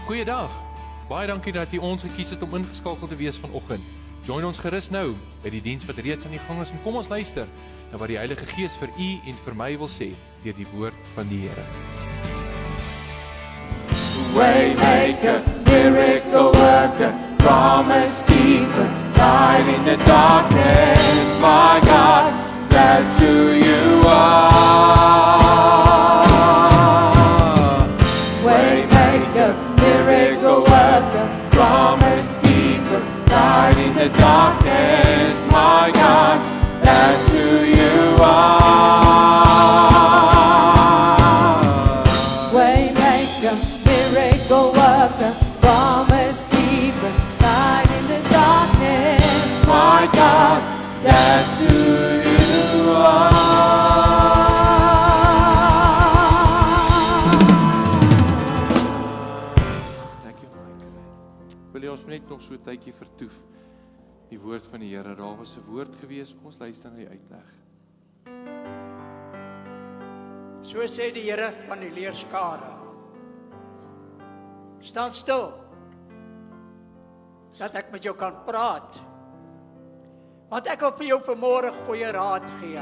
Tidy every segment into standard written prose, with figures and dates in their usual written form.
Goeiedag. Baie dankie dat jy ons gekies het om ingeskakel te wees vanoggend. Join ons gerus nou by die diens wat reeds aan die gang is en kom ons luister na wat die Heilige Gees vir u en vir my wil sê deur die woord van die Here. Waymaker, miracle worker, promise keeper, light in the darkness, my God, that's who you are. Waymaker, miracle worker, promise keeper, light in the darkness, my God, that's who you are. Waymaker, miracle worker, promise keeper, light in the darkness, My God, that's who you are. Dankie Mike. Wil jy ons net nog so 'n tydjie vertoef die woord van die Here. Daar was 'n woord gewees, kom ons luister na die uitleg. So sê die Here van die leerskare. Staan stil, dat ek met jou kan praat. Want ek wil vir jou vanmôre goeie raad gee.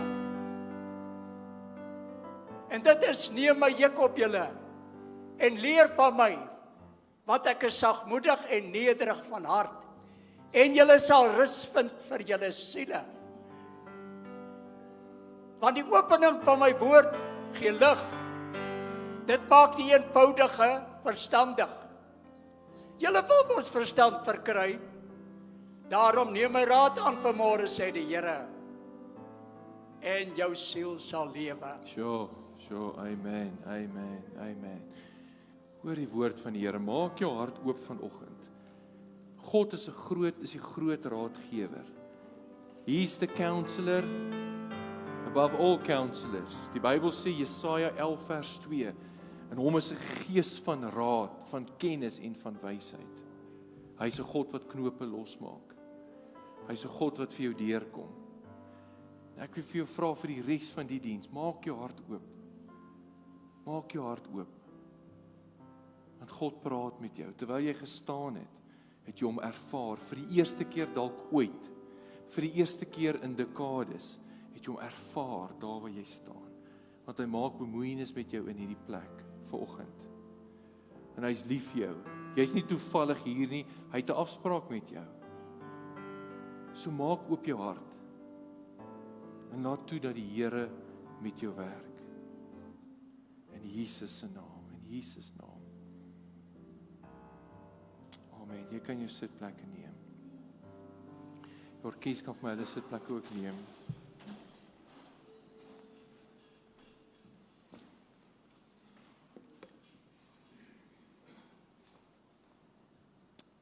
En dit is, neem my juk op julle, en leer van my, want ek is sagmoedig en nederig van hart, en julle sal rus vind vir julle siele. Want die opening van my woord gee lig. Dit maak die eenvoudige verstandig. Julle wil ons verstand verkry. Daarom neem my raad aan vanmôre, sê die Here. En jou siel sal lewe. Sure, amen. Hoor die woord van die Here, maak jou hart oop vanoggend. God is die groot raadgewer. He's the counselor above all counselors. Die Bybel sê Jesaja 11 vers 2, en hom is 'n gees van raad, van kennis en van wysheid. Hy is 'n God wat knope losmaak. Hy is 'n God wat vir jou deurkom. Ek wil vir jou vra vir die res van die diens, maak jou hart oop. Maak jou hart oop. Want God praat met jou. Terwyl jy gestaan het jy hom ervaar vir die eerste keer dalk ooit. Vir die eerste keer in dekades het jy hom ervaar daar waar jy staan. Want hy maak bemoeienis met jou in hierdie plek vanoggend. En hy's lief vir jou. Jy's nie toevallig hier nie, hy het 'n afspraak met jou. So maak oop jou hart. En laat toe dat die Here met jou werk. In Jesus se naam, in Jesus naam. Amen. Jy kan jou sitplekke neem. Die orkes kan vir my hulle sitplekke ook neem.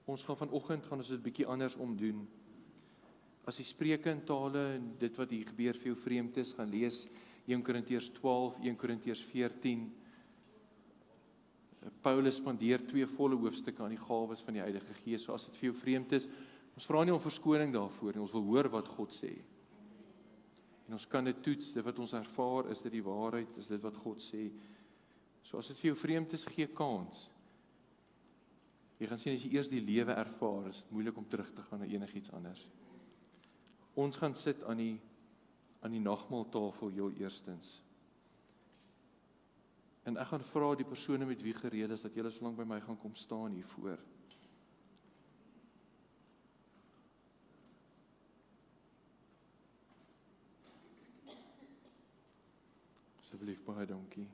Ons gaan vanoggend ons dit 'n bietjie anders omdoen. As jy spreuke in tale en dit wat hier gebeur vir jou vreemd is, gaan lees 1 Korintiërs 12, 1 Korintiërs 14. Paulus spandeer 2 volle hoofstukke aan die gawes van die Heilige Gees. So as dit vir jou vreemd is, ons vra nie om verskoning daarvoor nie, ons wil hoor wat God sê. En ons kan dit toets, dit wat ons ervaar, is dit die waarheid, is dit wat God sê. So as dit vir jou vreemd is, gee kans. Jy gaan sien as jy eers die lewe ervaar, is dit moeilik om terug te gaan na enigiets anders. Ons gaan sit aan die nagmaaltafel heel eerstens. En ek gaan vra die persone met wie gereed is dat julle so lank by my gaan kom staan hier voor. Asseblief baie dankie.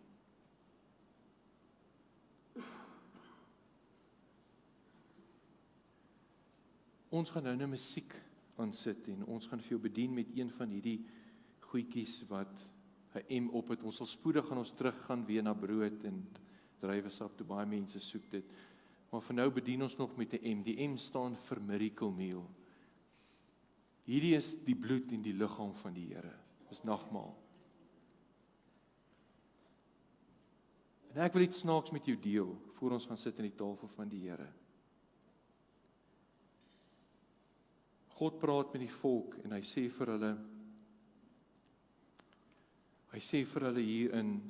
Ons gaan nou 'n musiek aansit en ons gaan vir jou bedien met een van hierdie goedjies wat 'n M op het. Ons sal spoedig gaan ons teruggaan weer na brood en druiwesap, toe baie mense soek dit. Maar vir nou bedien ons nog met 'n M. Die M staan vir miracle meal. Hierdie is die bloed en die liggaam van die Here. Dis nagmaal. En ek wil iets snaaks met jou deel voor ons gaan sit aan die tafel van die Here. God praat met die volk en hy sê vir hulle hier in,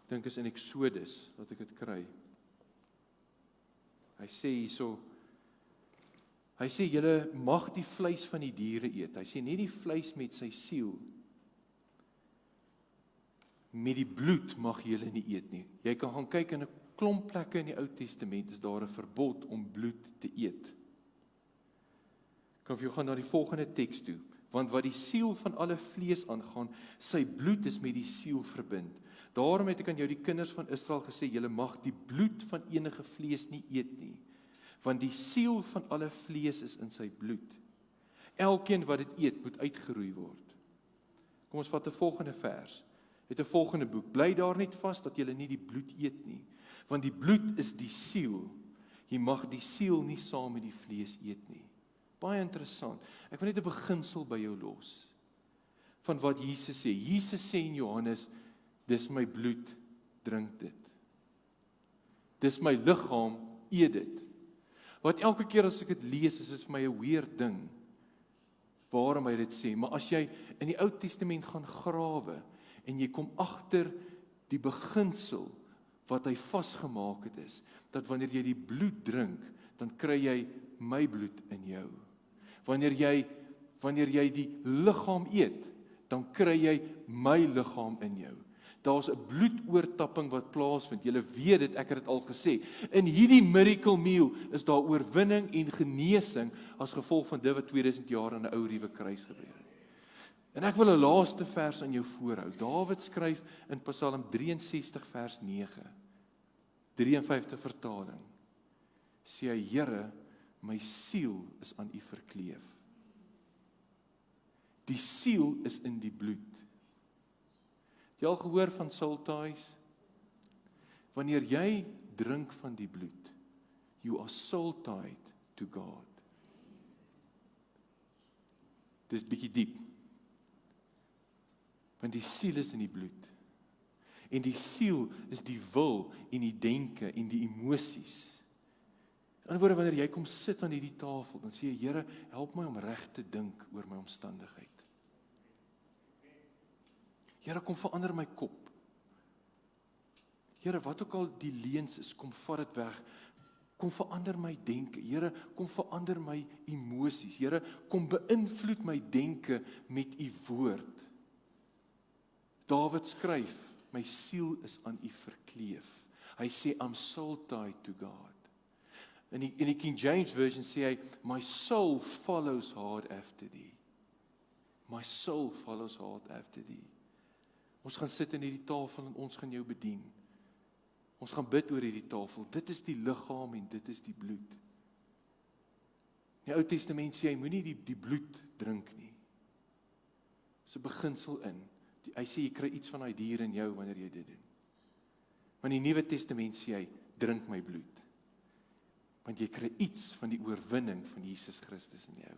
dink is in Exodus, dat ek dit kry. Hy sê hierso, hy sê julle mag die vleis van die diere eet. Hy sê nie die vleis met sy siel. Met die bloed mag julle nie eet nie. Jy kan gaan kyk in 'n klomp plekke in die Ou Testament is daar 'n verbod om bloed te eet. Kan vir jou gaan na die volgende teks toe, want wat die siel van alle vlees aangaan, sy bloed is met die siel verbind. Daarom het ek aan jou die kinders van Israel gesê, julle mag die bloed van enige vlees nie eet nie, want die siel van alle vlees is in sy bloed. Elkeen wat dit eet, moet uitgeroei word. Kom ons vat 'n volgende vers. Het 'n volgende boek. Bly daar net vas dat julle nie die bloed eet nie, want die bloed is die siel. Jy mag die siel nie saam met die vlees eet nie. Baie interessant. Ek wil net 'n beginsel by jou los van wat Jesus sê. Jesus sê in Johannes, dis my bloed, drink dit. Dis my liggaam, eet dit. Wat elke keer as ek dit lees, is dit vir my 'n weird ding waarom hy dit sê. Maar as jy in die Ou Testament gaan grawe en jy kom agter die beginsel wat hy vasgemaak het is, dat wanneer jy die bloed drink, dan kry jy my bloed in jou. Wanneer jy die liggaam eet, dan kry jy my liggaam in jou. Daar's 'n bloedoortapping wat plaasvind. Julle weet dit, ek het dit al gesê. In hierdie miracle meal is daar oorwinning en genesing as gevolg van dit wat 2000 jaar aan 'n ou ruwe kruis gebeur het. En ek wil 'n laaste vers aan jou voorhou. Dawid skryf in Psalm 63 vers 9. 53 vertaling. Sê hy, Here, my siel is aan U verkleef. Die siel is in die bloed. Het jy al gehoor van soul ties? Wanneer jy drink van die bloed, you are soul tied to God. Dis bietjie diep. Want die siel is in die bloed. En die siel is die wil en die denke en die emosies. In ander woorde, wanneer jy kom sit aan hierdie tafel, dan sê jy, Here, help my om reg te dink oor my omstandigheid. Here, kom verander my kop. Here, wat ook al die leuns is, kom vat dit weg. Kom verander my denke. Here, kom verander my emosies. Here, kom beïnvloed my denke met U woord. Dawid skryf, my siel is aan U verkleef. Hy sê, I'm soul tied to God. In die King James Version sê hy, my soul follows hard after thee. My soul follows hard after thee. Ons gaan sit in hierdie tafel en ons gaan jou bedien. Ons gaan bid oor hierdie tafel. Dit is die liggaam en dit is die bloed. In die Ou Testament sê hy, moenie die bloed drink nie. Dis 'n beginsel in. Hy sê, jy kry iets van daai dier in jou wanneer jy dit doen. Maar in die Nuwe Testament sê hy, drink my bloed. Want jy kry iets van die oorwinning van Jesus Christus in jou.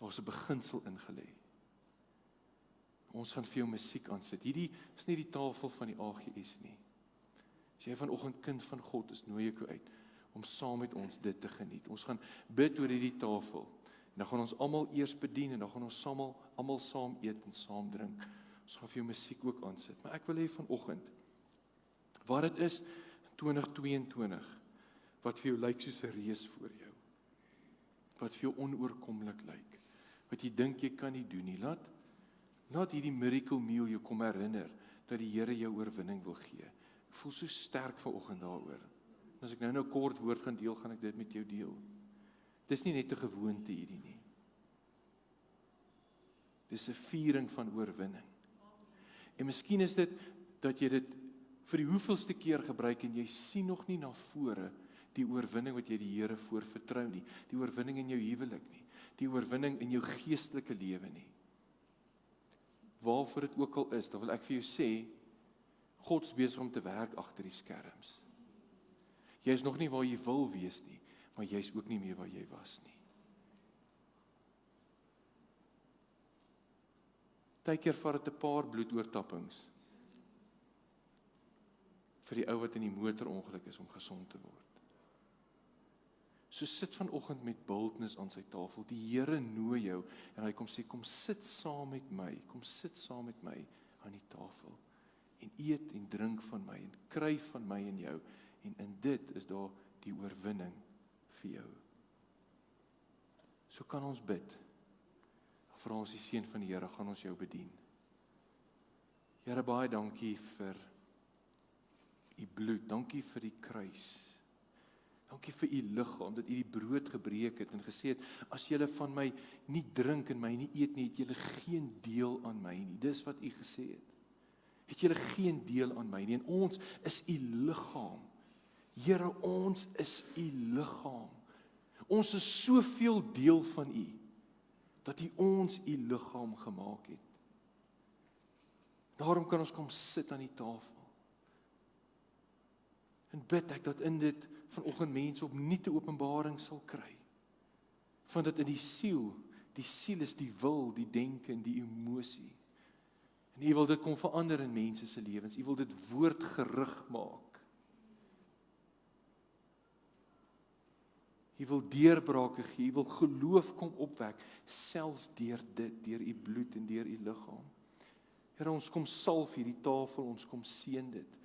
Daar's 'n beginsel ingelê. Ons gaan vir jou musiek aansit. Hierdie is nie die tafel van die AGS nie. As jy vanoggend kind van God is, nooi ek jou uit om saam met ons dit te geniet. Ons gaan bid oor hierdie tafel. En dan gaan ons almal eers bedien en dan gaan ons almal saam eet en saam drink. Ons gaan vir jou musiek ook aansit. Maar ek wil hê vanoggend, waar dit is 2022, wat vir jou lyk soos 'n reus voor jou. Wat vir jou onoorkomlik lyk. Wat jy dink jy kan nie doen nie. Laat hierdie miracle meal jou kom herinner dat die Here jou oorwinning wil gee. Ek voel so sterk vanoggend daaroor. As ek nou kort woord gaan deel, gaan ek dit met jou deel. Dis nie net 'n gewoonte hierdie nie. Dis 'n viering van oorwinning. En miskien is dit dat jy dit vir die hoeveelste keer gebruik en jy sien nog nie na vore die oorwinning wat jy die Here voor vertrou nie. Die oorwinning in jou huwelik nie. Die oorwinning in jou geestelike lewe nie. Waarvoor dit ook al is, dan wil ek vir jou sê, God is besig om te werk agter die skerms. Jy is nog nie waar jy wil wees nie, maar jy is ook nie meer waar jy was nie. Partykeer vat dit 'n paar bloedoortappings vir die ou wat in die motorongeluk is om gesond te word. So sit vanoggend met boldness aan sy tafel. Die Here nooi jou en hy kom sê, kom sit saam met my. Kom sit saam met my aan die tafel. En eet en drink van my en kry van my en jou En in dit is daar die oorwinning vir jou. So kan ons bid. Vra ons die seën van die Here, gaan ons jou bedien. Here, baie dankie vir u bloed, dankie vir die kruis. Dankie vir u liggaam, dat u die brood gebreek het en gesê het, as julle van my nie drink en my nie eet nie, het julle geen deel aan my nie. Dis wat u gesê het. Het julle geen deel aan my nie, en ons is u liggaam. Here, ons is u liggaam. Ons is soveel deel van u, dat u ons u liggaam gemaak het. Daarom kan ons kom sit aan die tafel. En bid ek dat in dit vanoggend mense opnuut 'n openbaring sal kry. Van dit in die siel is die wil, die denke en die emosie. En u wil dit kom verander in mense se lewens. U wil dit woordgerig maak. U wil deurbrake gee, u wil geloof kom opwek, selfs deur dit, deur u bloed en deur u liggaam. Here, ons kom salf hierdie tafel, ons kom seën dit.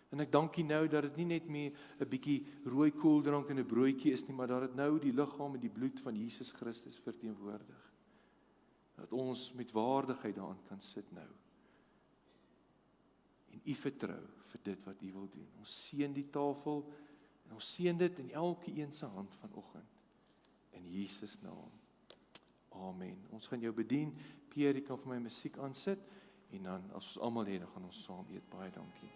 En ek dank U nou dat dit nie net meer 'n bietjie rooi koeldrank en 'n broodjie is nie, maar dat dit nou die liggaam en die bloed van Jesus Christus verteenwoordig. Dat ons met waardigheid daaraan kan sit nou. En U vertrou vir dit wat U wil doen. Ons seën die tafel en ons seën dit in elke een se hand vanoggend. In Jesus naam. Amen. Ons gaan jou bedien. Pierre, jy kan vir my musiek aansit en dan as ons almal het, dan gaan ons saam eet. Baie dankie.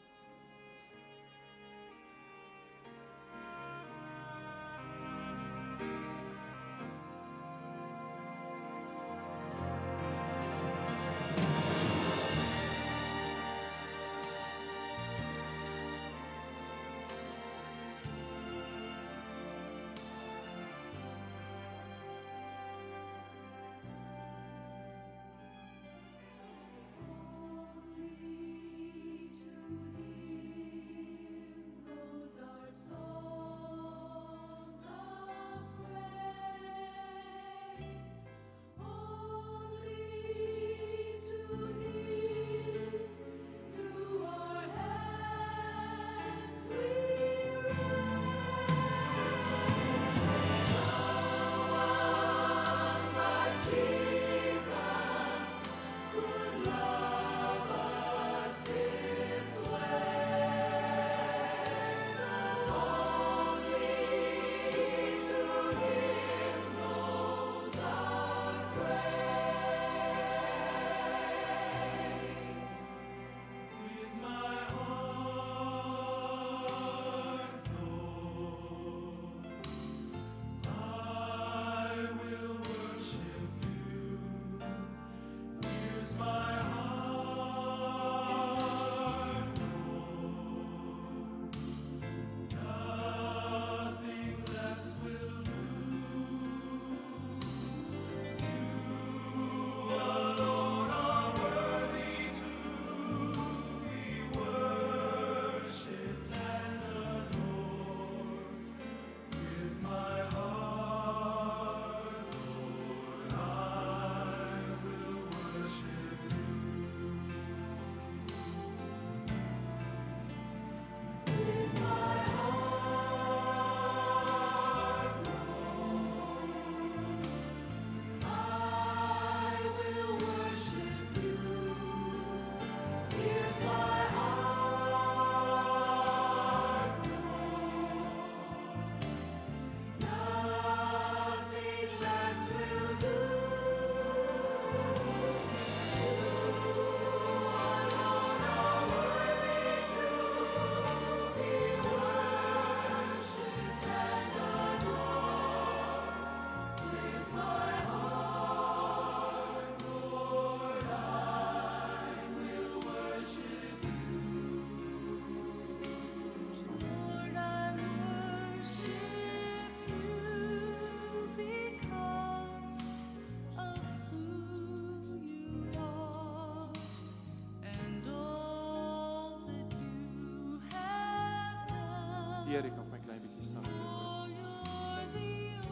Here, ek kan my klein bietjie sagter hoor.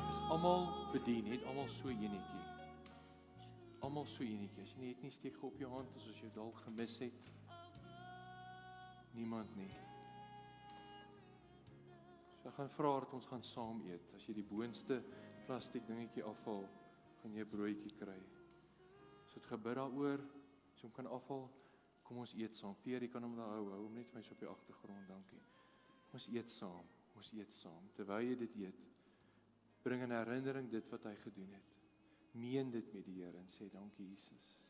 Is almal bedien, het almal so enetjie. Almal so enetjie. As jy nie het nie, steek op jou hand as jy dalk gemis het. Niemand nie. gaan vra dat ons gaan saam eet. As jy die boonste plastiek dingetjie afval, gaan jy 'n broodjie kry. As dit gebid daaroor, as jy hom kan afval, kom ons eet saam. Pierre, jy kan hom daar hou hom net vir my so op die agtergrond, dankie. Ons eet saam, Terwyl jy dit eet, bring in herinnering dit wat hy gedoen het. Meen dit met die Here en sê dankie Jesus.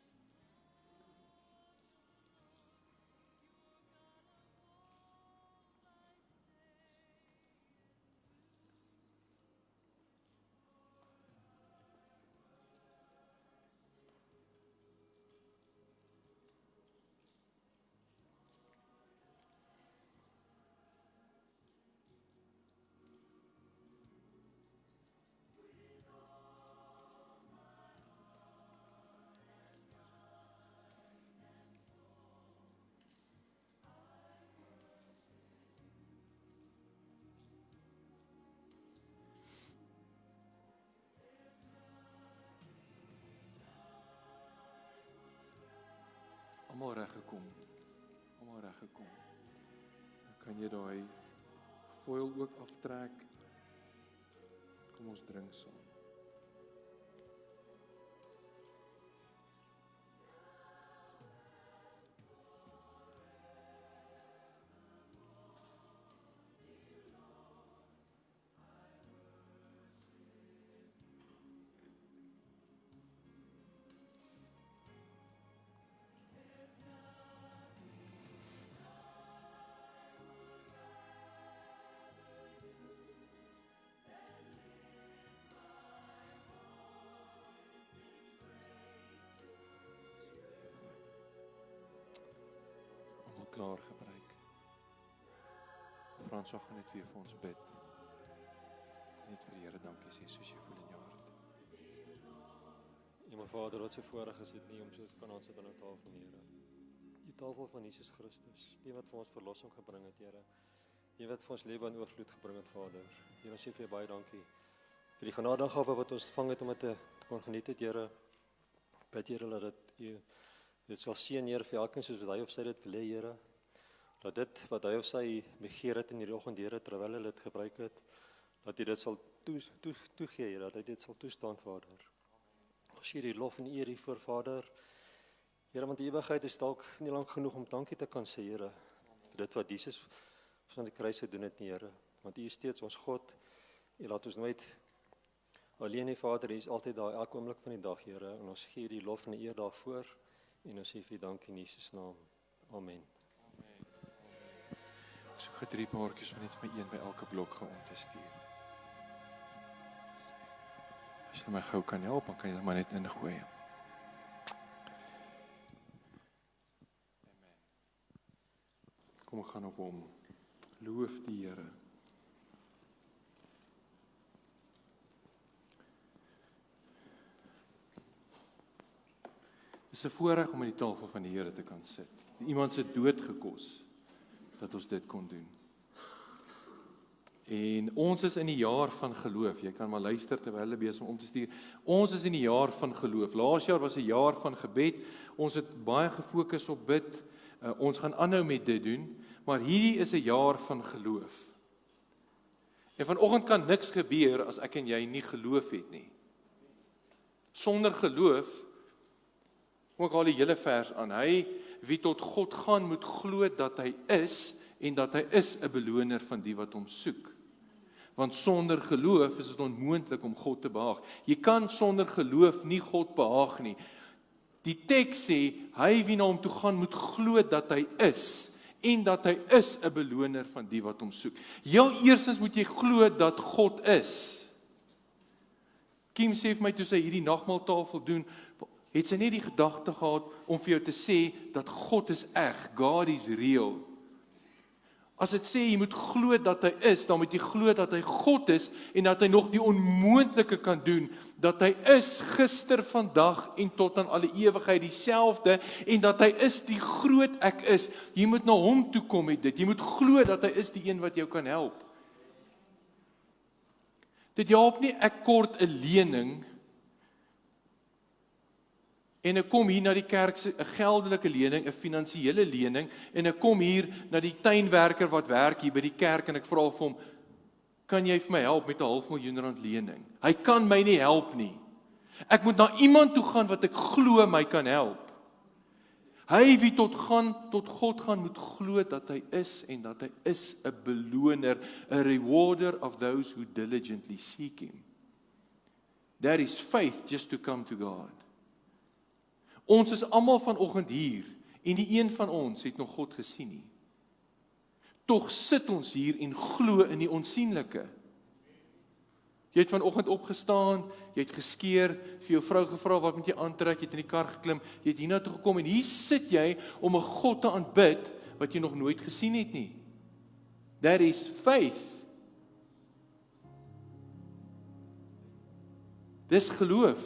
Almal reg gekom. Dan kan jy daai foil ook aftrek. Kom ons drink saam. Klaar gebruik. Frans gaan net weer vir ons bid. Net vir die Here dankie sê soos jy voel in jou hart. Ja, my Vader, wat so voorreg is dit nie om so te kan aansit aan 'n tafel, Here. Die tafel van Jesus Christus, die wat vir ons verlossing gebring het, Here. Die wat vir ons lewe in oorvloed gebring het, Vader. Here, ons sê vir jou baie dankie vir die genadegawe wat ons ontvang het om dit te kon geniet het, Here. Bid, Here, dat dit sal seën, Here, vir elkeen soos wat hy of sy dit wil hê, Here. Dat dit wat hy of sy begeer het in die oggend, Here, terwyl hulle dit gebruik het, dat hy dit sal toegee, Here, dat hy dit sal toestaan, Vader. Ons gee die lof en eer voor Vader. Here, want die ewigheid is dalk nie lank genoeg om dankie te kan sê, Here, vir dit wat Jesus van die kruis gedoen het, nie, Here. Want U is steeds ons God. U laat ons nooit alleen nie, Vader. U is altyd daar elke oomblik van die dag, Here. En ons gee die lof en eer daarvoor. En ons sê vir U dankie in Jesus naam. Amen. Ek soek 3 paartjies om net vir my een by elke blok om te stuur. As jy my gou kan help, dan kan jy maar net ingooi. Amen. Kom, ek gaan op hom. Loof die Here. Dit is 'n voorreg om aan die tafel van die Here te kan sit. Iemand se dood gekos dat ons dit kon doen. En ons is in die jaar van geloof. Jy kan maar luister terwyl hulle besig om te stuur. Ons is in die jaar van geloof. Laas jaar was 'n jaar van gebed. Ons het baie gefokus op bid. Ons gaan aanhou met dit doen, maar hierdie is 'n jaar van geloof. En vanoggend kan niks gebeur as ek en jy nie geloof het nie. Sonder geloof, ook al die hele vers aan, hy wie tot God gaan moet glo dat hy is en dat hy is 'n beloner van die wat hom soek. Want sonder geloof is dit onmoontlik om God te behaag. Jy kan sonder geloof nie God behaag nie. Die teks sê, hy wie na hom toe gaan moet glo dat hy is en dat hy is 'n beloner van die wat hom soek. Heel eerstens moet jy glo dat God is. Kim sê vir my toe sy hierdie nagmaaltafel doen, het sy net die gedagte gehad om vir jou te sê dat God is eg, God is real. As dit sê jy moet glo dat hy is, dan moet jy glo dat hy God is en dat hy nog die onmoontlike kan doen, dat hy is gister, vandag en tot aan alle ewigheid dieselfde en dat hy is die groot ek is. Jy moet na hom toe kom met dit. Jy moet glo dat hy is die een wat jou kan help. Dit help nie ek kort 'n lening en ek kom hier na die kerk se 'n geldelike lening, 'n finansiële lening en ek kom hier na die tuinwerker wat werk hier by die kerk en ek vra vir hom, kan jy vir my help met 'n R500.000 lening? Hy kan my nie help nie. Ek moet na iemand toe gaan wat ek glo my kan help. Hy wie tot God gaan moet glo dat hy is en dat hy is 'n beloner, 'n rewarder of those who diligently seek him. That is faith just to come to God. Ons is almal vanoggend hier en die een van ons het nog God gesien nie. Tog sit ons hier en glo in die onsienlike. Jy het vanoggend opgestaan, jy het geskeer, vir jou vrou gevra wat moet jy aantrek, jy het in die kar geklim, jy het hiernatoe gekom en hier sit jy om 'n God te aanbid wat jy nog nooit gesien het nie. That is faith. Dis geloof.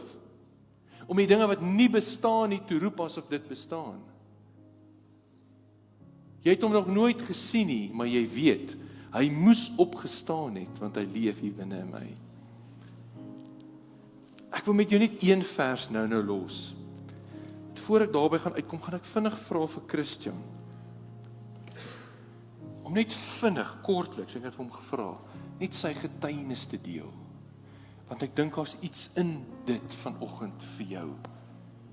Om die dinge wat nie bestaan nie te roep asof dit bestaan. Jy het hom nog nooit gesien nie, maar jy weet, hy moes opgestaan het, want hy leef hier binne in my. Ek wil met jou net een vers nou los. Voor ek daarby gaan uitkom, gaan ek vinnig vra vir Christian. Om net vinnig, kortliks, ek het hom gevra, net sy getuienis te deel. Want ek dink daar's iets in dit vanoggend vir jou,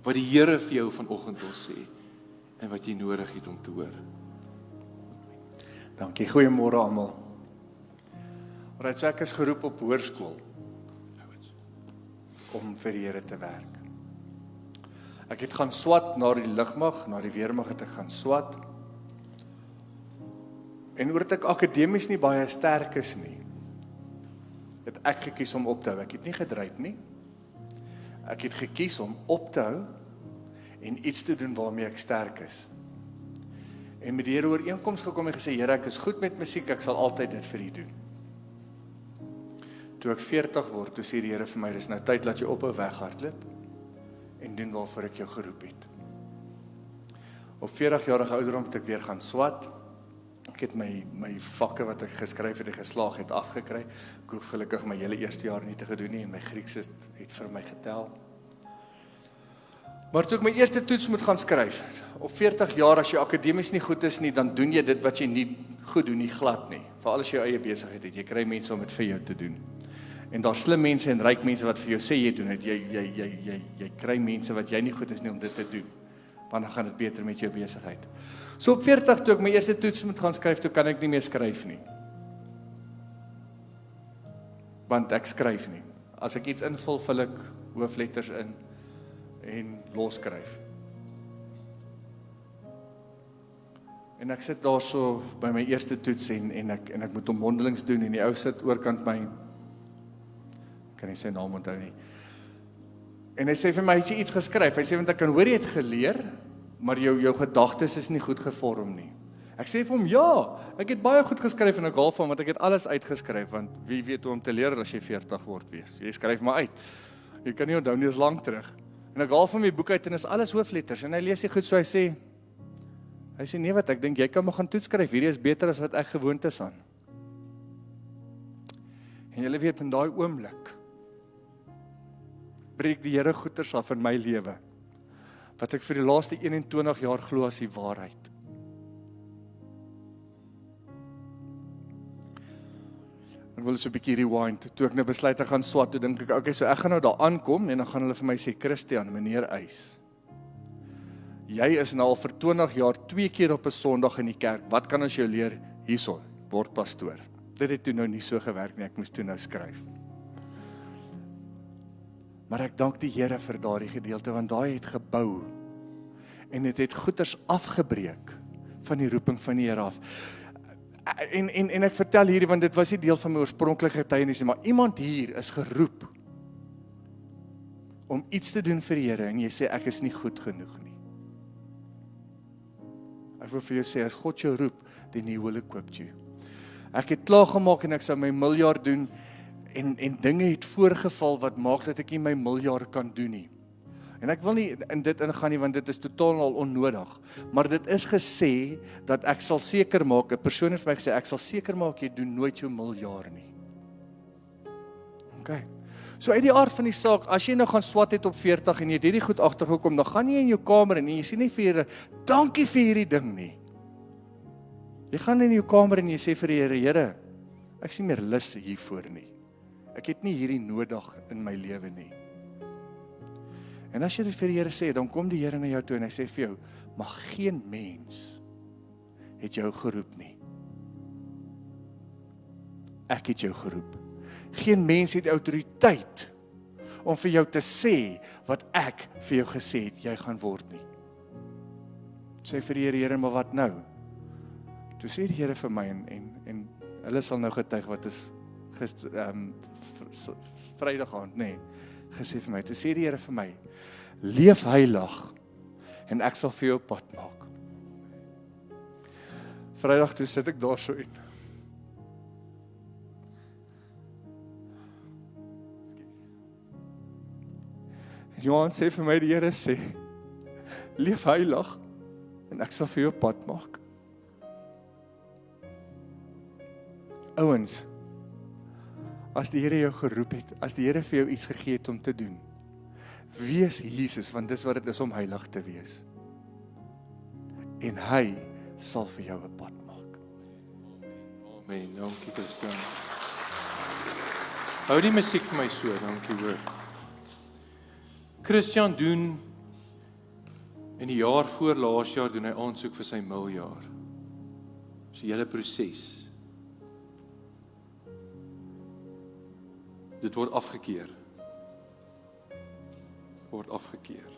wat die Here vir jou vanoggend wil sê, en wat jy nodig het om te hoor. Dankie, goeiemôre almal. Alright, so ek is geroep op hoërskool om vir die Here te werk. Ek het gaan swat na die lugmag, na die weermag het ek gaan swat. En oor dit ek akademies nie baie sterk is nie, het ek gekies om op te hou. Ek het nie gedryf nie. Ek het gekies om op te hou en iets te doen waarmee ek sterk is. En met die Here ooreenkoms gekom en gesê, Here, ek is goed met musiek, ek sal altyd dit vir U doen. Toe ek 40 word, toe sê die Here vir my, dis nou tyd dat jy ophou weghardloop en doen waarvoor ek jou geroep het. Op 40-jarige ouderdom het ek weer gaan swat. Ek het my vakke wat ek geskryf het en geslaag het afgekry. Ek hoef gelukkig my hele eerste jaar nie te gedoen nie en my Grieks het vir my getel. Maar toe ek my eerste toets moet gaan skryf, op 40 jaar as jy akademies nie goed is nie, dan doen jy dit wat jy nie goed doen nie, glad nie. Veral as jy jou eie besigheid het, jy kry mense om dit vir jou te doen. En daar slim mense en ryk mense wat vir jou sê jy doen dit, jy kry mense wat jy nie goed is nie om dit te doen. Want dan gaan dit beter met jou besigheid. So op 40 toe ek my eerste toets moet gaan skryf, toe kan ek nie meer skryf nie. Want ek skryf nie. As ek iets invul, vul ek hoofletters in en losskryf. En ek sit daar so by my eerste toets en ek moet hom mondelings doen en die ou sit oorkant my, kan nie sy naam onthou nie. En hy sê vir my, het jy iets geskryf? Hy sê, want ek kan hoor jy het geleer, maar jou gedagtes is nie goed gevorm nie. Ek sê vir hom, ja, ek het baie goed geskryf en ek haal van, want ek het alles uitgeskryf, want wie weet hoe om te leer as jy 40 word wees. Jy skryf maar uit. Jy kan nie onthou nie, is lang terug. En ek haal van my boek uit en is alles hoofletters, en hy lees die goed, so hy sê, nee wat, ek dink, jy kan maar gaan toetskryf, hierdie is beter as wat ek gewoond is aan. En julle weet, in daai oomblik, breek die Here goeters af in my lewe, wat ek vir die laaste 21 jaar glo as die waarheid. Ek wil so 'n bietjie rewind, toe ek nou besluit ek gaan swat, toe dink ek, okay, so ek gaan nou daar aankom, en dan gaan hulle vir my sê, Christian, meneer Eys, jy is nou al vir 20 jaar 2 keer op 'n Sondag in die kerk, wat kan ons jou leer hierson, word pastoor. Dit het toe nou nie so gewerk nie, ek moes toe nou skryf. Maar ek dank die Here vir daardie gedeelte, want daai het gebou, en dit het goeters afgebreek, van die roeping van die Here af. En ek vertel hierdie, want dit was nie deel van my oorspronklike getuienis, maar iemand hier is geroep, om iets te doen vir die Here, en jy sê, ek is nie goed genoeg nie. Ek wil vir jou sê, as God jou roep, then He will equip you. Ek het klaargemaak en ek sou my miljard doen, en dinge het voorgeval wat maak dat ek nie my miljard kan doen nie. En ek wil nie in dit ingaan nie, want dit is totaal al onnodig. Maar dit is gesê, dat ek sal seker maak, 'n persoon het vir my gesê, ek sal seker maak, jy doen nooit jou miljard nie. Okay. So uit die aard van die saak, as jy nou gaan swat het op 40 en jy het hierdie goed agtergekom, dan gaan jy in jou kamer en jy sê nie vir Here, dankie vir hierdie ding nie. Jy gaan in jou kamer en jy sê vir die Here, Here, Ek sien meer lus hiervoor nie. Ek het nie hierdie nodig in my lewe nie. En as jy dit vir die Here sê, dan kom die Here na jou toe en hy sê vir jou, maar geen mens het jou geroep nie. Ek het jou geroep. Geen mens het autoriteit om vir jou te sê wat ek vir jou gesê het, jy gaan word nie. Sê vir die Here, Here, maar wat nou? Toe sê die Here vir my, en hulle sal nou getuig wat is Vrydag aand, nee, gesê vir my, toe sê die Here vir my, leef heilig, en ek sal vir jou pad maak. Vrydag toe sit ek daar so in. En Johan sê vir my, die Here sê, leef heilig, en ek sal vir jou pad maak. Ouens, as die Here jou geroep het, as die Here vir jou iets gegee het om te doen, wees Jesus, want dis wat dit is om heilig te wees. En hy sal vir jou 'n pad maak. Amen, dankie Christian. Hou die musiek vir my so, dankie hoor. Christian doen, in die jaar voor laas jaar doen hy aansoek vir sy miljaar. Dis 'n hele proses. Dit word afgekeur. Word afgekeur.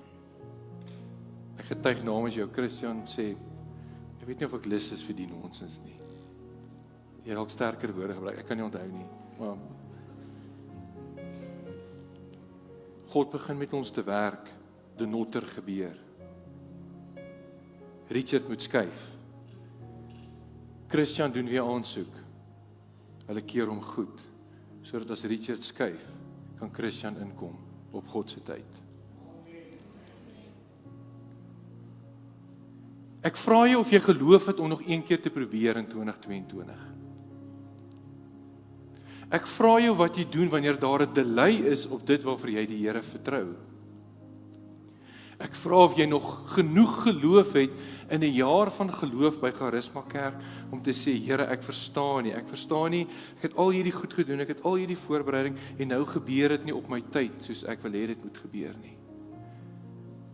Ek getuig namens jou, Christian, sê, ek weet nie of ek lus is vir die nonsens nie. Jy het ook sterker woorde gebruik, ek kan nie onthou nie. Maar God begin met ons te werk, de notter gebeur. Richard moet skuif. Christian doen weer aansoek. Hulle keer hom goed, sodat as Richard skuif, kan Christian inkom op God se tyd. Ek vra jou of jy geloof het om nog een keer te probeer in 2022. Ek vra jou wat jy doen wanneer daar 'n delay is op dit waarvoor jy die Here vertrou. Ek vra of jy nog genoeg geloof het in 'n jaar van geloof by Charisma Kerk om te sê, Here, ek verstaan nie, ek het al hierdie goed gedoen, ek het al hierdie voorbereiding en nou gebeur dit nie op my tyd soos ek wil hê dit moet gebeur nie.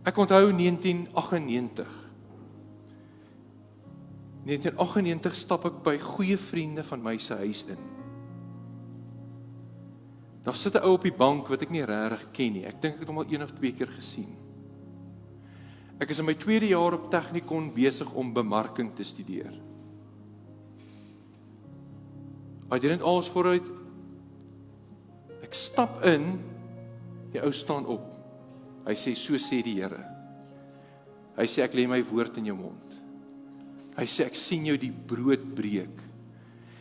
Ek onthou 1998 stap ek by goeie vriende van my se huis in. Daar sit 'n ou op die bank wat ek nie regtig ken nie. Ek dink ek het hom al 1 of 2 keer gesien. Ek is in my 2de jaar op Technikon besig om bemarking te studeer. I didn't ask for it. Ek stap in, die ou staan op. Hy sê, so sê die Here. Hy sê, ek lê my woord in jou mond. Hy sê, ek sien jou die brood breek.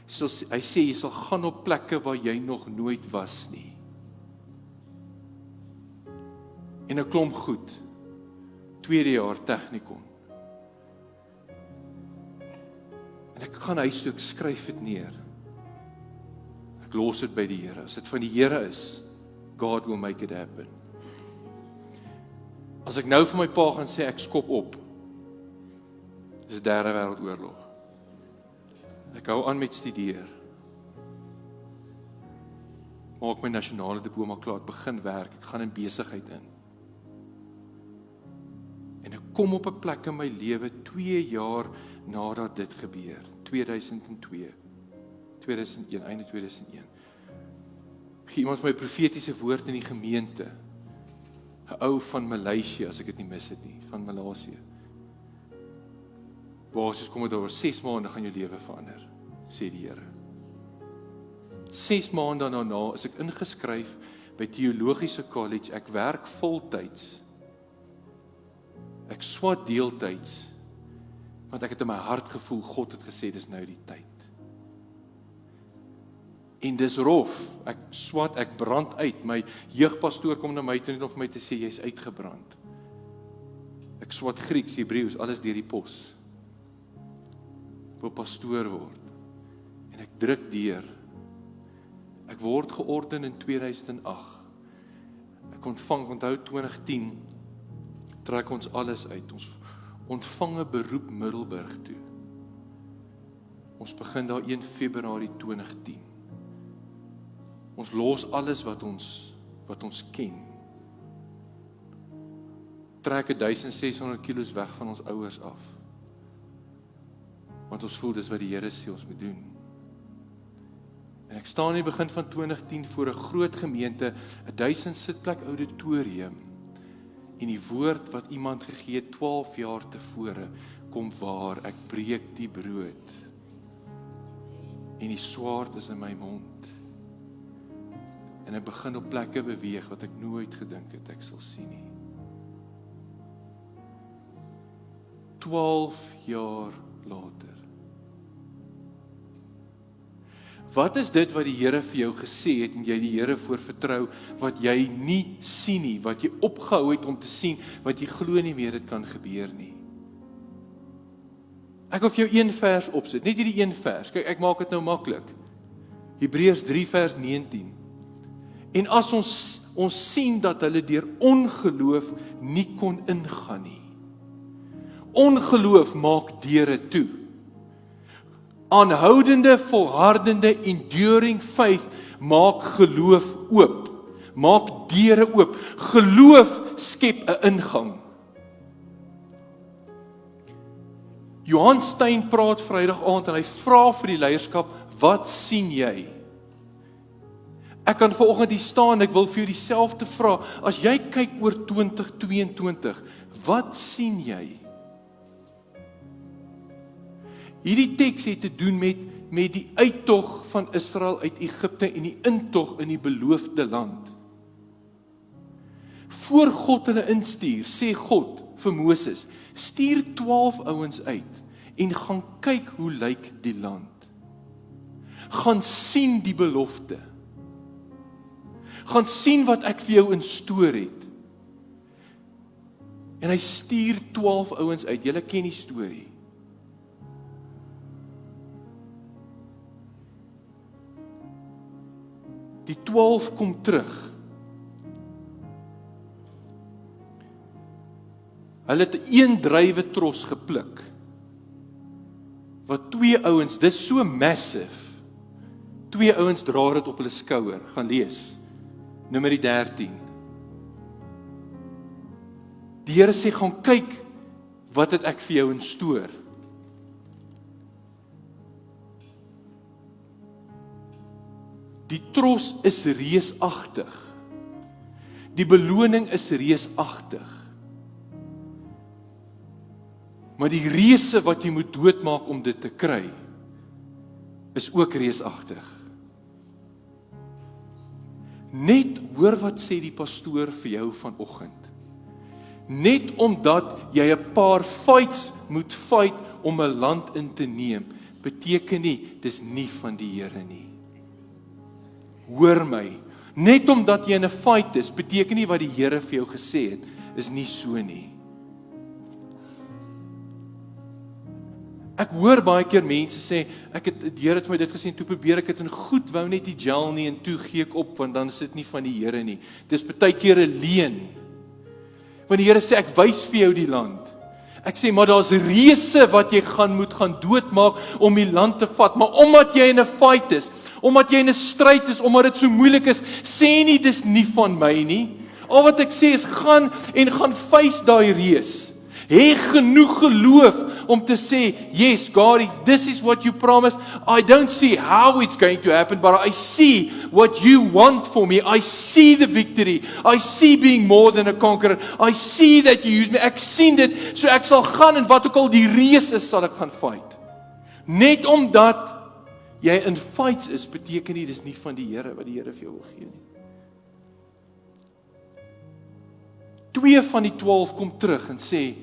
Hy sê, jy sal gaan op plekke waar jy nog nooit was nie. En 'n klomp goed. 2de jaar Technikon. En ek gaan huis toe, ek skryf dit neer. Ek los dit by die Here. As dit van die Here is, God will make it happen. As ek nou vir my pa gaan sê, ek skop op, dis 'n 3de wêreldoorlog. Ek hou aan met studeer. Maak my nasionale diploma klaar, ek begin werk, ek gaan in besigheid in. En ek kom op 'n plek in my lewe 2 jaar nadat dit gebeur, 2002, 2001, einde 2001. Gee iemand my profetiese woord in die gemeente. 'n Ou van Maleisië, as ek dit nie mis het nie, van Maleisië. Basies kom dit oor 6 maande gaan jou lewe verander, sê die Here. 6 maande daarna is ek ingeskryf by Teologiese College, ek werk voltyds. Ek swat deeltyds, want ek het in my hart gevoel, God het gesê, dis nou die tyd. En dis rof, ek swat, ek brand uit, my jeugpastoor kom na my toe net om vir my te sê, jy's uitgebrand. Ek swat Grieks, Hebreëus, alles deur die pos. Ek wil pastoor word, en ek druk deur. Ek word georden in 2008. Ek onthou 2010, trek ons alles uit, ons ontvang 'n beroep Middelburg toe. Ons begin daar 1 Februarie 2010. Ons los alles wat ons ken. Trek 1600 kilos weg van ons ouers af. Want ons voel dis wat die Here sê ons moet doen. En ek staan in die begin van 2010 voor 'n groot gemeente, 1000 sitplek auditorium. En die woord wat iemand gegee het 12 jaar tevore, kom waar, ek breek die brood. En die swaard is in my mond. En ek begin op plekke beweeg wat ek nooit gedink het ek sal sien nie. 12 jaar later. Wat is dit wat die Here vir jou gesê het en jy die Here voor vertrou, wat jy nie sien nie, wat jy opgehou het om te sien, wat jy glo nie meer dit kan gebeur nie? Ek wil vir jou een vers opsit, net hierdie een vers. Kyk, ek maak dit nou maklik. Hebreërs 3 vers 19. En as ons sien dat hulle deur ongeloof nie kon ingaan nie. Ongeloof maak deure toe. Aanhoudende, volhardende, enduring faith maak geloof oop. Maak deure oop. Geloof skep 'n ingang. Johan Stein praat Vrydag aand en hy vra vir die leierskap, wat sien jy? Ek kan vanoggend hier staan, ek wil vir jou dieselfde vra. As jy kyk oor 2022, wat sien jy? Hierdie teks het te doen met die uittog van Israel uit Egipte en die intog in die beloofde land. Voor God hulle instuur, sê God vir Moses, stuur 12 ouens uit en gaan kyk hoe lyk die land. Gaan sien die belofte. Gaan sien wat ek vir jou instoor het. En hy stuur 12 ouens uit. Julle ken die storie. Die 12 kom terug. Hulle het 'n druiwe tros gepluk. Wat 2 ouens, dis so massive. 2 ouens dra dit op hulle skouer. Gaan lees. Numeri 13. Die Here sê, gaan kyk, wat het ek vir jou instoor? Die tros is reusagtig. Die beloning is reusagtig. Maar die reuse wat jy moet doodmaak om dit te kry, is ook reusagtig. Net hoor wat sê die pastoor vir jou vanoggend. Net omdat jy 'n paar fights moet fight om 'n land in te neem, beteken nie, dis nie van die Here nie. Hoor my, net omdat jy in 'n fight is, beteken nie wat die Here vir jou gesê het, is nie so nie. Ek hoor baie keer mense sê, die Here het my dit gesê, toe probeer ek dit en goed wou net die gel nie, en toe gee ek op, want dan is dit nie van die Here nie. Dis baie keer 'n leuen. Want die Here sê, ek wys vir jou die land. Ek sê, maar daar's reuse wat jy moet gaan doodmaak om die land te vat, maar omdat jy in 'n fight is, omdat jy in 'n stryd is, omdat dit so moeilik is, sê nie, dis nie van my nie. Al wat ek sê is, gaan face daai reus. Hê genoeg geloof om te sê, yes, God, if this is what you promised, I don't see how it's going to happen, but I see what you want for me. I see the victory. I see being more than a conqueror. I see that you use me. Ek sien dit, so ek sal gaan en wat ook al die reus is, sal ek gaan fight. Net omdat jy in fights is, beteken nie, dis nie van die Here, wat die Here vir jou wil gee nie. 2 van die 12 kom terug en sê,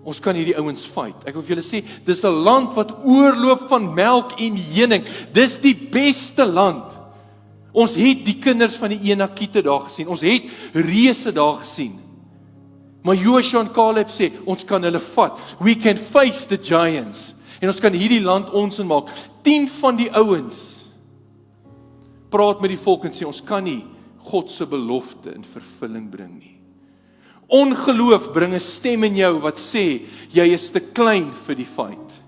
ons kan hierdie ouens fight. Ek wil vir julle sê, dis 'n land wat oorloop van melk en honing. Dis die beste land. Ons het die kinders van die Enakiete daar gesien. Ons het reuse daar gesien. Maar Joshua en Caleb sê, ons kan hulle vat. We can face the giants. En ons kan hierdie land ons inmaak. 10 van die ouens praat met die volk en sê, ons kan nie God se belofte in vervulling bring nie. Ongeloof bring 'n stem in jou wat sê, jy is te klein vir die fight.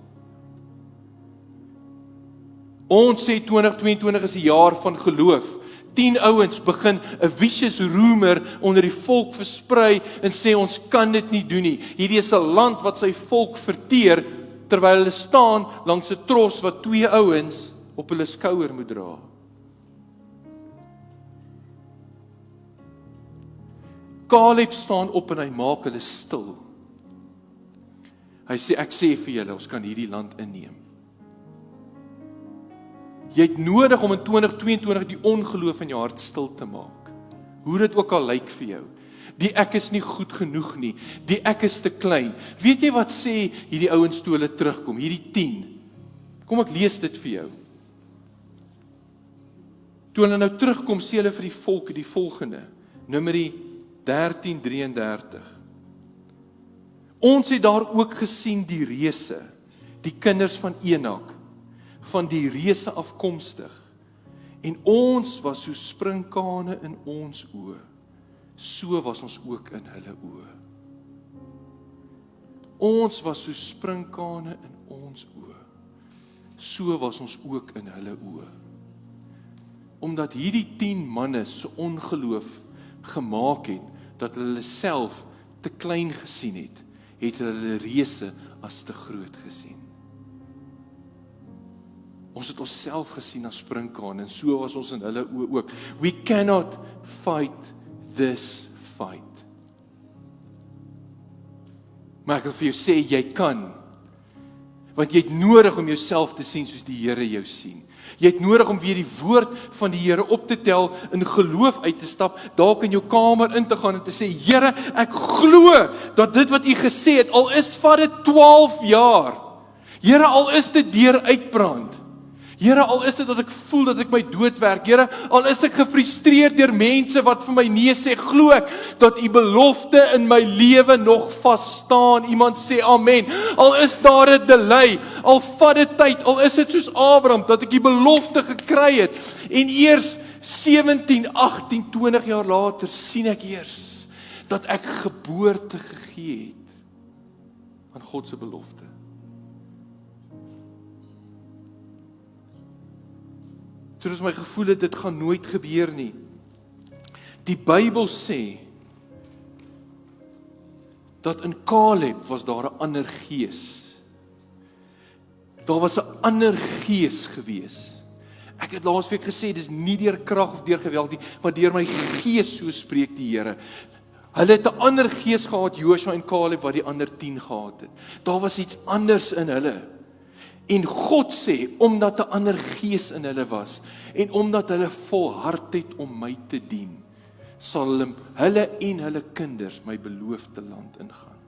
Ons sê 2022 is 'n jaar van geloof. 10 ouens begin 'n vicious rumor onder die volk versprei en sê ons kan dit nie doen nie. Hierdie is 'n land wat sy volk verteer terwyl hulle staan langs 'n tros wat 2 ouens op hulle skouer moet dra. Caleb staan op en hy maak hulle stil. Hy sê ek sê vir julle ons kan hierdie land inneem. Jy het nodig om in 2022 die ongeloof in jou hart stil te maak. Hoe dit ook al lyk vir jou. Die ek is nie goed genoeg nie. Die ek is te klein. Weet jy wat sê hierdie ouens toe hulle terugkom? Hierdie 10. Kom ek lees dit vir jou. Toe hulle nou terugkom, sê hulle vir die volk die volgende. Numeri 13:33. Ons het daar ook gesien die reëse, die kinders van Enak, van die reëse afkomstig. En ons was so sprinkane in ons oë. So was ons ook in hulle oë. Ons was so sprinkane in ons oë. So was ons ook in hulle oë. Omdat hierdie 10 manne se ongeloof gemaak het, dat hulle self te klein gesien het, het hulle reëse as te groot gesien. Ons het onsself gesien as sprinkane en so was ons in hulle oë ook. We cannot fight this fight. Maar ek wil vir jou sê, jy kan. Want jy het nodig om jouself te sien soos die Here jou sien. Jy het nodig om weer die woord van die Here op te tel, in geloof uit te stap, dalk in jou kamer in te gaan en te sê, Here, ek glo dat dit wat U gesê het, al is vat dit 12 jaar. Here, al is dit deur uitbrand. Here, al is dit dat ek voel dat ek my doodwerk. Here, al is ek gefrustreerd deur mense wat vir my nee sê, glo ek dat U belofte in my lewe nog vas staan. Iemand sê amen. Al is daar 'n delay, al vat dit tyd, al is dit soos Abraham dat ek die belofte gekry het en eers 17, 18, 20 jaar later sien ek eers dat ek geboorte gegee het aan God se belofte. Toe is my gevoel het, dit gaan nooit gebeur nie. Die Bybel sê, dat in Caleb was daar 'n ander gees. Daar was 'n ander gees gewees. Ek het laasweek gesê, dis nie deur krag of deur geweld nie, maar deur my gees, so spreek die Here. Hulle het 'n ander gees gehad, Joshua en Caleb, wat die ander 10 gehad het. Daar was iets anders in hulle. En God sê, omdat 'n ander gees in hulle was, en omdat hulle volhard het om my te dien, sal hulle en hulle kinders my beloofde land ingaan.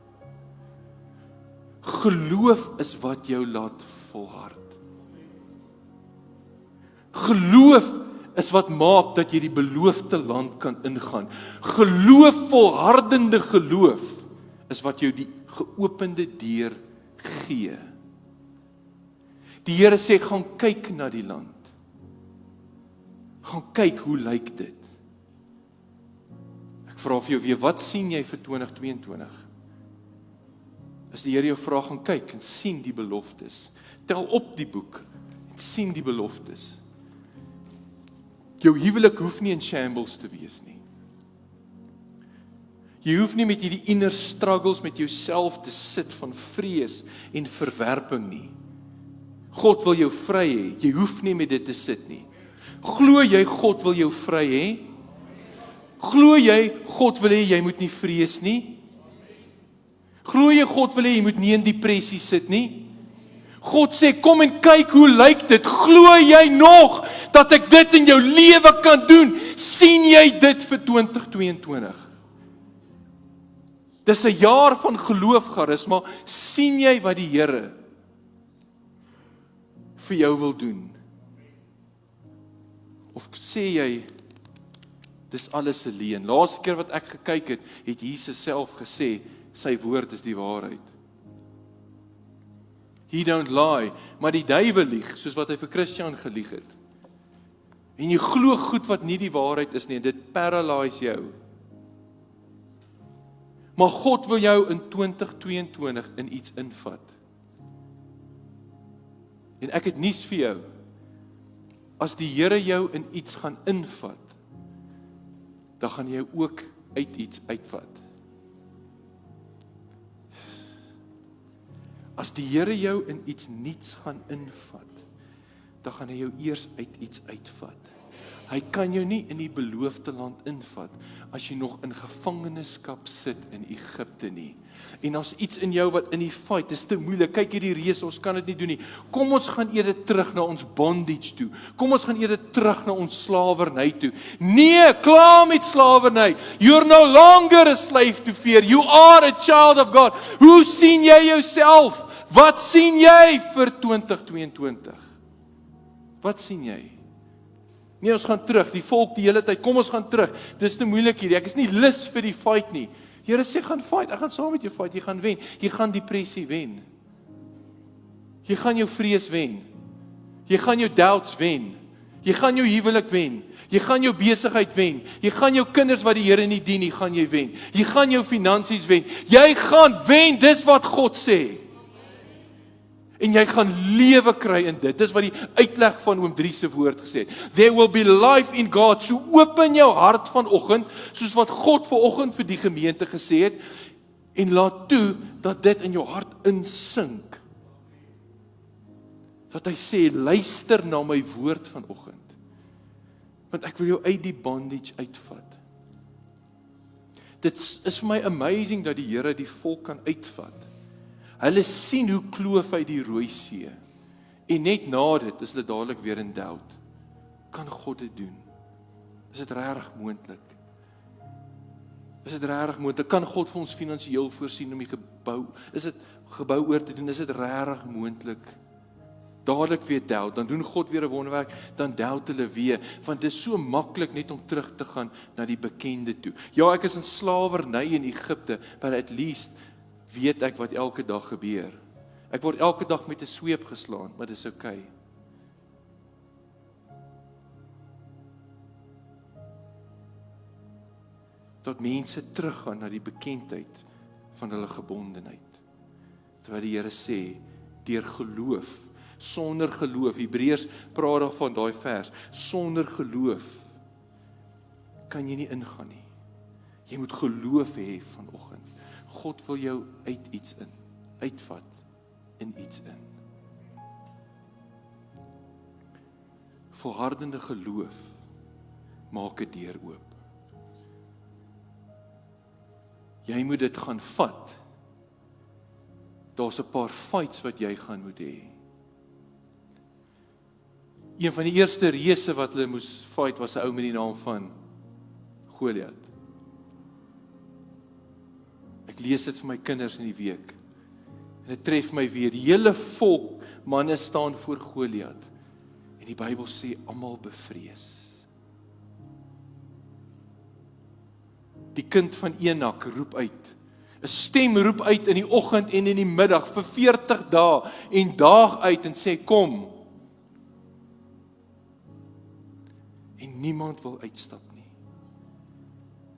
Geloof is wat jou laat volhard. Geloof is wat maak dat jy die beloofde land kan ingaan. Geloof, volhardende geloof, is wat jou die geopende deur gee. Die Here sê, gaan kyk na die land. Gaan kyk, hoe lyk dit? Ek vra vir jou weer, wat sien jy vir 2022? As die Here jou vra, gaan kyk en sien die beloftes. Tel op die boek en sien die beloftes. Jou huwelik hoef nie in shambles te wees nie. Jy hoef nie met hierdie inner struggles met jouself te sit van vrees en verwerping nie. God wil jou vry hê, jy hoef nie met dit te sit nie. Glo jy God wil jou vry hê? Glo jy God wil hê jy moet nie vrees nie? Glo jy God wil hê jy moet nie in depressie sit nie? God sê, kom en kyk hoe lyk dit. Glo jy nog dat ek dit in jou lewe kan doen? Sien jy dit vir 2022? Dis 'n jaar van geloof, charisma. Sien jy wat die Here vir jou wil doen? Of sê jy, dis alles 'n leuen? Laaste keer wat ek gekyk het, het Jesus self gesê, sy woord is die waarheid. He don't lie, maar die duiwel lieg, soos wat hy vir Christian gelieg het. En jy glo goed wat nie die waarheid is nie, en dit paralyse jou. Maar God wil jou in 2022 in iets invat. En ek het nuus vir jou. As die Here jou in iets gaan invat, dan gaan jy ook uit iets uitvat. As die Here jou in iets niets gaan invat, dan gaan hy jou eers uit iets uitvat. Hy kan jou nie in die beloofde land invat, as jy nog in gevangenskap sit in Egipte nie. En as iets in jou wat in die fight, dis te moeilik, kyk hierdie reus, ons kan dit nie doen nie. Kom ons gaan eerder terug na ons bondage toe. Kom ons gaan eerder terug na ons slawerny toe. Nee, klaar met slawerny. You're no longer a slave to fear. You are a child of God. Hoe sien jy jouself? Wat sien jy vir 2022? Wat sien jy? Nee, ons gaan terug, die volk die hele tyd, kom ons gaan terug. Dis te moeilik hierdie, ek is nie lus vir die fight nie. Here sê, gaan fight, ek gaan saam met jou fight, jy gaan wen. Jy gaan depressie wen. Jy gaan jou vrees wen. Jy gaan jou doubts wen. Jy gaan jou huwelik wen. Jy gaan jou besigheid wen. Jy gaan jou kinders wat die Here nie dien nie, gaan jy wen. Jy gaan jou finansies wen. Jy gaan wen, dis wat God sê. En jy gaan lewe kry in dit. Dis wat die uitleg van oom Drie se woord gesê het. There will be life in God. So open jou hart vanoggend, soos wat God vanoggend vir die gemeente gesê het, en laat toe dat dit in jou hart insink. Dat hy sê, luister na my woord vanoggend. Want ek wil jou uit die bondage uitvat. Dit is vir my amazing dat die Here die volk kan uitvat. Hulle sien hoe kloof hy die Rooi See. En net na dit is hulle dadelik weer in doubt. Kan God dit doen? Is dit regtig moontlik? Is dit regtig moontlik? Kan God vir ons finansiëel voorsien om die gebou? Is dit gebou oor te doen? Is dit regtig moontlik? Dadelik weer doubt, dan doen God weer 'n wonderwerk, dan doubt hulle weer, want dit is so maklik net om terug te gaan na die bekende toe. Ja, ek is in slawerny in Egipte, but at least weet ek wat elke dag gebeur. Ek word elke dag met 'n sweep geslaan, maar dis okay. Dat mense teruggaan na die bekendheid van hulle gebondenheid. Terwyl die Here sê, deur geloof, sonder geloof, Hebreërs praat daarvan daai vers, sonder geloof kan jy nie ingaan nie. Jy moet geloof hê vanoggend. God wil jou uit iets uitvat in iets in. Volhardende geloof maak 'n deur oop. Jy moet dit gaan vat. Daar's 'n paar fights wat jy gaan moet hê. Een van die eerste reëse wat hulle moes fight was 'n ou met die naam van Goliat. Ek lees dit vir my kinders in die week. En dit tref my weer. Die hele volk manne staan voor Goliat. En die Bybel sê almal bevrees. Die kind van Enak roep uit. 'n Stem roep uit in die oggend en in die middag vir 40 dae en daag uit en sê kom. En niemand wil uitstap nie.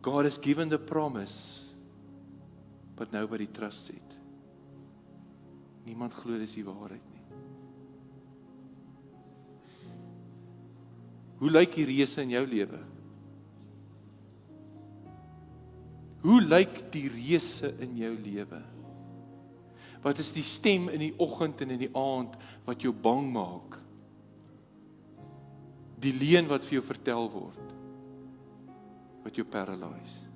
God has given the promise, but nobody trusts it. Niemand glo dis die waarheid nie. Hoe lyk die reëse in jou lewe? Hoe lyk die reëse in jou lewe? Wat is die stem in die oggend en in die aand wat jou bang maak? Die leuen wat vir jou vertel word, wat jou paralyse.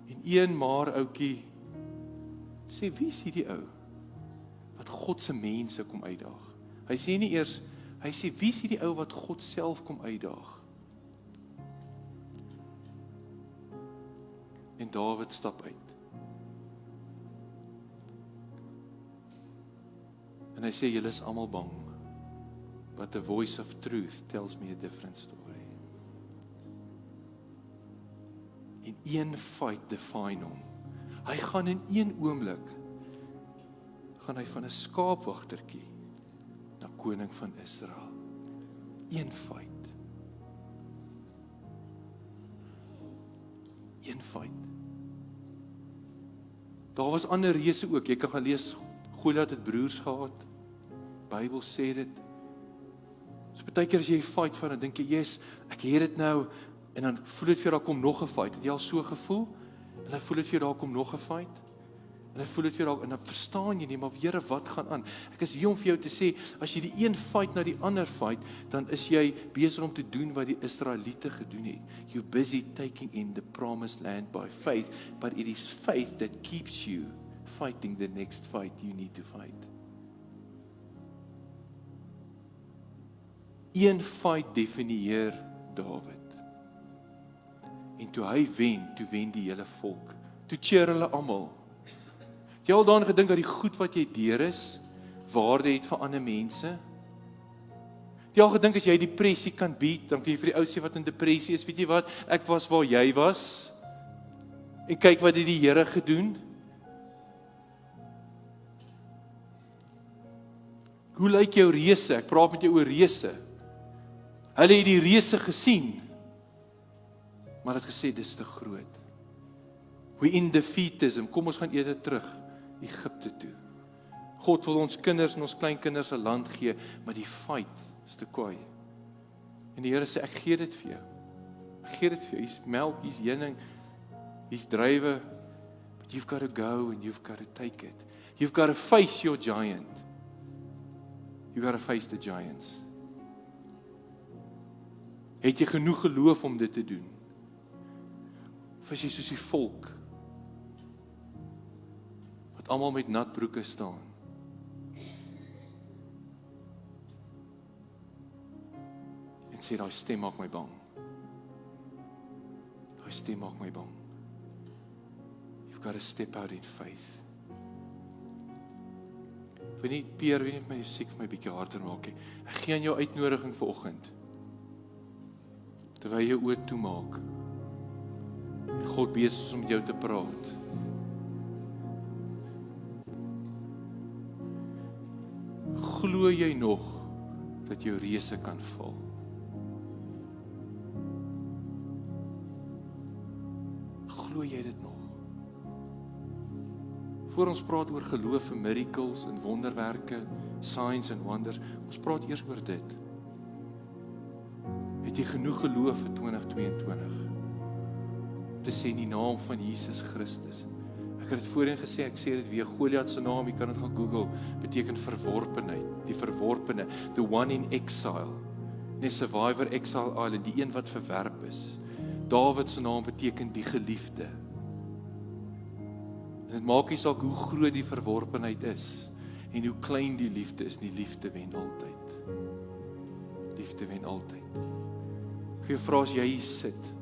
En een maar ouetjie sê, wie is hierdie ou wat God se mense kom uitdaag? Hy sê nie eers, hy sê, wie is hierdie ou wat God self kom uitdaag? En Dawid stap uit. En hy sê, julle is almal bang. But the voice of truth tells me a different story. En een fight define hom. Hy gaan in een oomblik, gaan hy van 'n skaapwagtertjie na koning van Israel. Een fight. Een fight. Daar was ander reëse ook. Jy kan gaan lees, Goliat het broers gehad. Bybel sê dit. Baie keer as jy 'n fight vat, dan dink jy, yes, ek het dit nou, en dan voel dit vir jou, daar kom nog 'n fight. Het jy al so gevoel? En dan voel dit vir jou, daar kom nog 'n fight. En dan voel dit vir jou, en dan verstaan jy nie, maar Here, wat gaan aan? Ek is hier om vir jou te sê, as jy die een fight na die ander fight, dan is jy besig om te doen wat die Israeliete gedoen het. You're busy taking in the promised land by faith, but it is faith that keeps you fighting the next fight you need to fight. Een fight definieer Dawid. En toe hy wen die hele volk. Toe cheer hulle almal. Het jy al daaraan gedink dat die goed wat jy deur is, waarde het vir ander mense? Het jy al gedink as jy depressie kan beat, dan kan jy vir die ou sê wat in depressie is, weet jy wat, ek was waar jy was, en kyk wat het die Here gedoen? Hoe lyk jou reëse? Ek praat met jou oor reëse. Hulle het die reëse gesien, maar het gesê, dis te groot. We in defeatism, kom ons gaan eerder terug, Egipte toe. God wil ons kinders en ons kleinkinders 'n land gee, maar die fight is te kwaai. En die Here sê, ek gee dit vir jou. Ek gee dit vir jou. Hier's melk, hier's heuning, hier's druiwe, but you've got to go and you've got to take it. You've got to face your giant. You've got to face the giants. Het jy genoeg geloof om dit te doen? Of is jy soos die volk, wat almal met nat broeke staan? En sê, daai stem maak my bang. Daai stem maak my bang. You've got to step out in faith. Weet nie, Pierre, weet nie, my musiek vir my bietjie harder maak. Ek gee aan jou uitnodiging vanoggend. Terwyl jy oë toemaak. En God besig is om met jou te praat. Glo jy nog dat jou reëse kan val? Glo jy dit nog? Voor ons praat oor geloof en miracles en wonderwerke, signs and wonders, ons praat eers oor dit. Het jy genoeg geloof vir 2022? Te sê in die naam van Jesus Christus. Ek het dit voorheen gesê, ek sê dit weer, Goliat se naam, jy kan dit gaan Google, beteken verworpenheid, die verworpene, the one in exile, nie survivor exile island, die een wat verwerp is. Dawid se naam beteken die geliefde. En dit maak nie saak hoe groot die verworpenheid is, en hoe klein die liefde is, die liefde wen altyd. Liefde wen altyd. Ek wil vra as jy hier sit,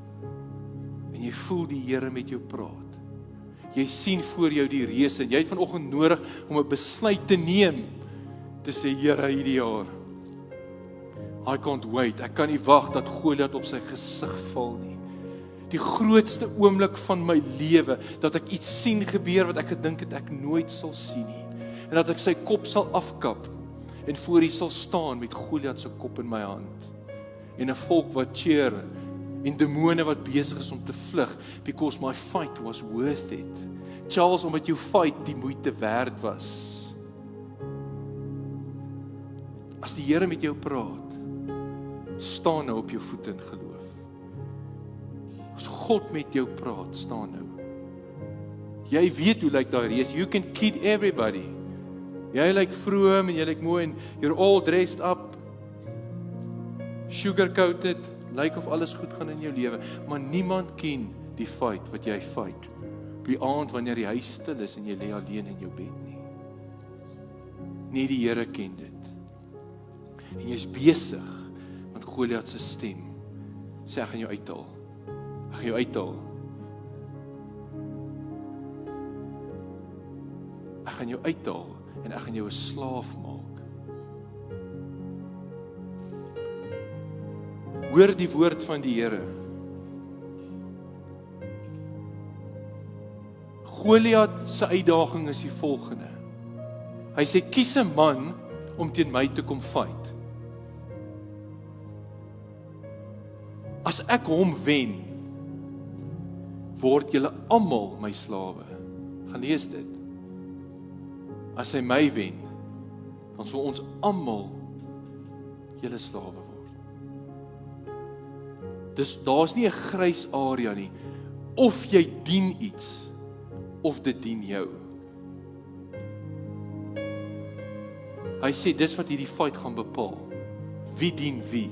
en jy voel die Here met jou praat, jy sien voor jou die reëse, en jy het vanoggend nodig om 'n besluit te neem, te sê, Here, hierdie jaar, I can't wait, ek kan nie wag dat Goliat op sy gesig val nie. Die grootste oomblik van my lewe, dat ek iets sien gebeur wat ek gedink het ek nooit sal sien nie, en dat ek sy kop sal afkap, en voor hy sal staan met Goliat se kop in my hand, en 'n volk wat cheer, en demone wat besig is om te vlug, because my fight was worth it. Charles, omdat jou fight die moeite werd was. As die Here met jou praat, staan nou op jou voete in geloof. As God met jou praat, staan nou. Jy weet hoe lyk daai reis, you can kid everybody. Jy lyk vroom en jy lyk mooi en you're all dressed up, sugar-coated, lyk of alles goed gaan in jou lewe, maar niemand ken die fight wat jy fight. Die aand wanneer die huis stil is en jy lê alleen in jou bed nie. Nie die Here ken dit. En jy's besig met Goliat se stem. Sê, ek gaan jou uithaal. Ek gaan jou uithaal. Ek gaan jou uithaal en ek gaan jou 'n slaaf maak. Hoor die woord van die Here. Goliat se uitdaging is die volgende. Hy sê, kies 'n man om teen my te kom fight. As ek hom wen, word julle almal my slawe. Gaan lees dit. As hy my wen, dan sal ons almal julle slawe word. Daar's nie 'n grys area nie. Of jy dien iets, of dit dien jou. Hy sê, dis wat hierdie fight gaan bepaal. Wie dien wie?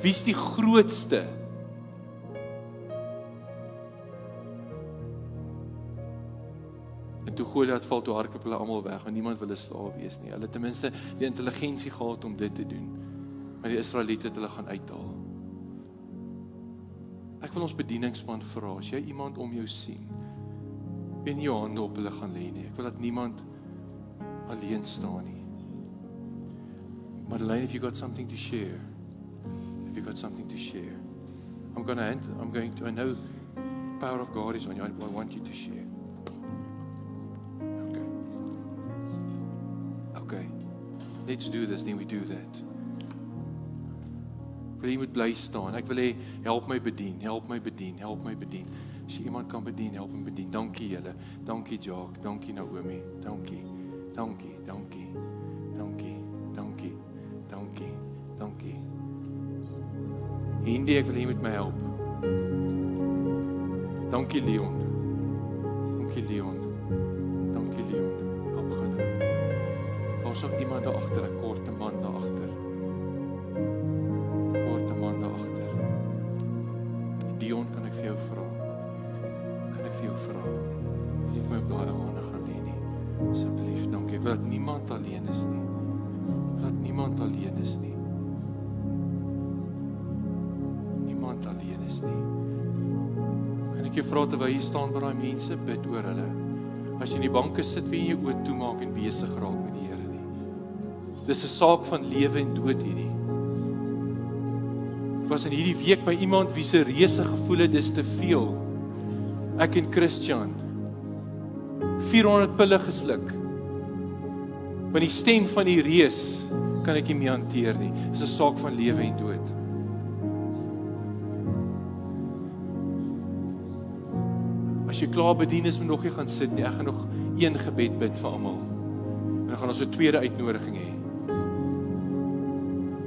Wie's die grootste? En toe Goliat val, toe hardloop hulle almal weg, want niemand wil 'n slaaf wees nie. Hulle het ten minste die intelligensie gehad om dit te doen. Maar die Israeliete het hulle gaan uithaal. Ek wil ons bedieningsman vra, as jy iemand om jou sien, weet nie jou hande op hulle gaan lê nie. Ek wil dat niemand alleen staan nie. Madeleine, if you got something to share, if you got something to share, I know the power of God is on you. I want you to share. Okay. Let's do this, then we do that. Ek wil jy moet bly staan. Ek wil hê, help my bedien, help my bedien, help my bedien. As jy iemand kan bedien, help hom bedien. Dankie julle. Dankie Jacques, dankie Naomi. Dankie. Dankie, dankie. Dankie, dankie. Dankie, dankie. Hindi, ek wil jy met my help. Dankie Leon. Dankie Leon. Dankie Leon. Help gaan. Daar's nog iemand daar agter, 'n korte man daar agter. Korte man daar agter. Dion, kan ek vir jou vra? Kan ek vir jou vra? Jy het my op daai hande gaan lê nie. Asseblief, dankie. Ek wil dat niemand alleen is nie. Dat niemand alleen is nie. Niemand alleen is nie. Kan ek jou vra terwyl jy staan by daai mense, bid oor hulle. As jy in die banke sit, wie jy oë toemaak en besig raak met die Here nie. Dis 'n saak van lewe en dood hierdie. Ek was in hierdie week by iemand wie se reuse gevoel het dis te veel. Ek en Christian 400 pille gesluk. Want die stem van die reus kan ek nie meer hanteer nie. Dis 'n saak van lewe en dood. As jy klaar bedien is, moet nog nie gaan sit nie. Ek gaan nog een gebed bid vir almal. En dan gaan ons 'n tweede uitnodiging hê.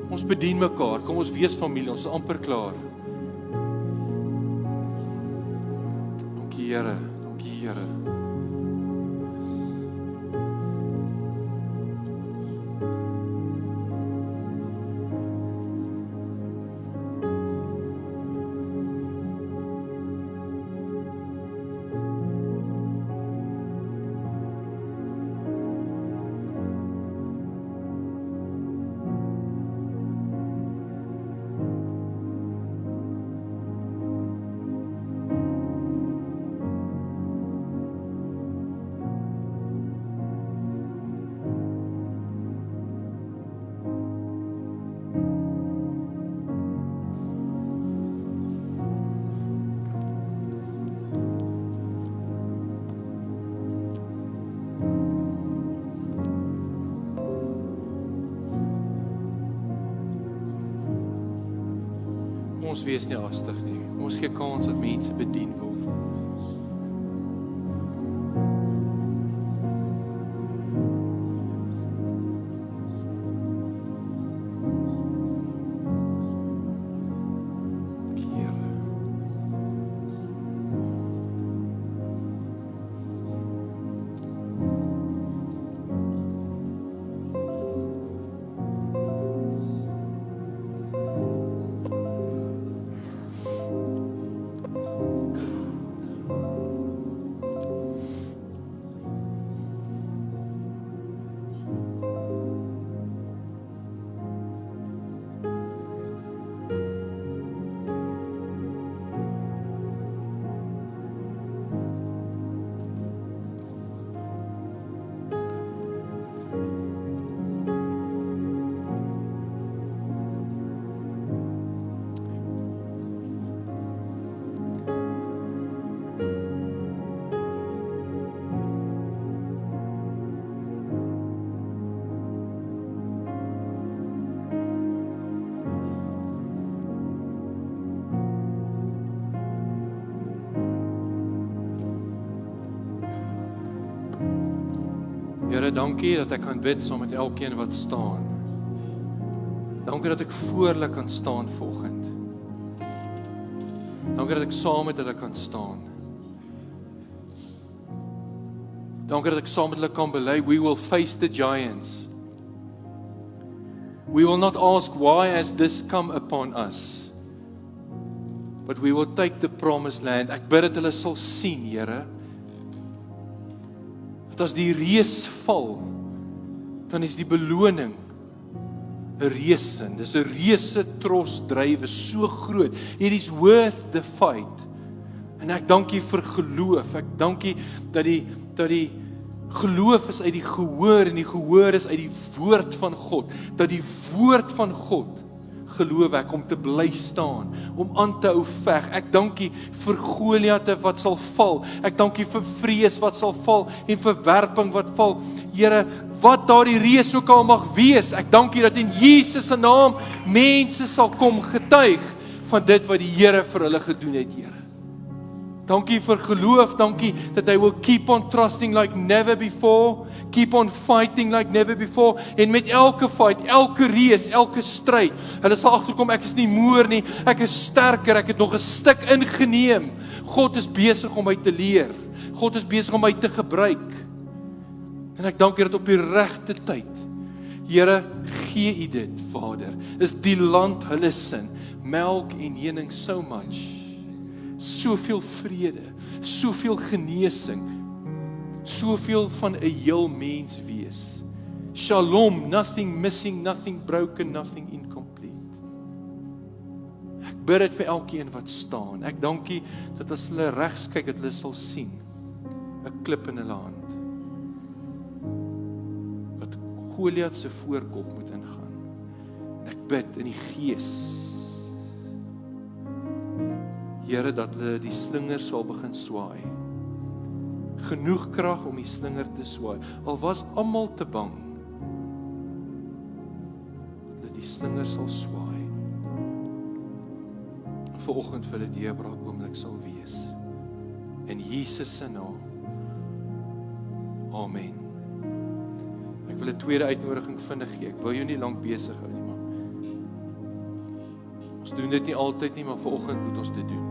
Ons bedien mekaar. Kom ons wees familie. Ons is amper klaar. Dankie Here. Dankie Here. Ons wees nie haastig nie. Ons gee kans dat mense bedien word. Here, dankie dat ek kan bid saam met elkeen wat staan. Dankie dat ek voor hulle kan staan vanoggend. Dankie dat ek saam met hulle kan staan. Dankie dat ek saam met hulle kan bely, we will face the giants. We will not ask, why has this come upon us? But we will take the promised land. Ek bid dat hulle sal sien, Here, dat as die reus val, dan is die beloning 'n reësin. Dis 'n reuse trosdrywe, so groot. It is worth the fight. En ek dank U vir geloof. Ek dank U dat die geloof is uit die gehoor en die gehoor is uit die woord van God. Dat die woord van God, geloof ek, om te bly staan, om aan te hou veg. Ek dank U vir Goliate wat sal val. Ek dank U vir vrees wat sal val en verwerping wat val. Here, wat daardie reus ook al mag wees, ek dank U dat in Jesus se naam mense sal kom getuig van dit wat die Here vir hulle gedoen het, Here. Dankie vir geloof, dankie dat hy will keep on trusting like never before, keep on fighting like never before, en met elke fight, elke reus, elke stryd, hulle sal agterkom, ek is nie moer nie, ek is sterker, ek het nog 'n stuk ingeneem. God is besig om my te leer, God is besig om my te gebruik, en ek dank U dat op die regte tyd, Here, gee U dit, Vader, is die land hulle sin, melk en honing so much, soveel vrede, soveel genesing, soveel van 'n heel mens wees. Shalom, nothing missing, nothing broken, nothing incomplete. Ek bid dit vir elkeen wat staan. Ek dank U dat as hulle regs kyk, dat hulle sal sien 'n klip in hulle hand. Wat Goliat se voorkop moet ingaan. En ek bid in die Gees, Here, dat hulle die slinger sal begin swaai. Genoeg krag om die slinger te swaai. Al was almal te bang, dat hulle die slinger sal swaai. Vanoggend vir hulle deurbraak oomblik sal wees. In Jesus se naam. Amen. Ek wil 'n tweede uitnodiging vinnig gee. Ek wil jou nie lank besig hou nie, maar ons doen dit nie altyd nie, maar vanoggend moet ons dit doen.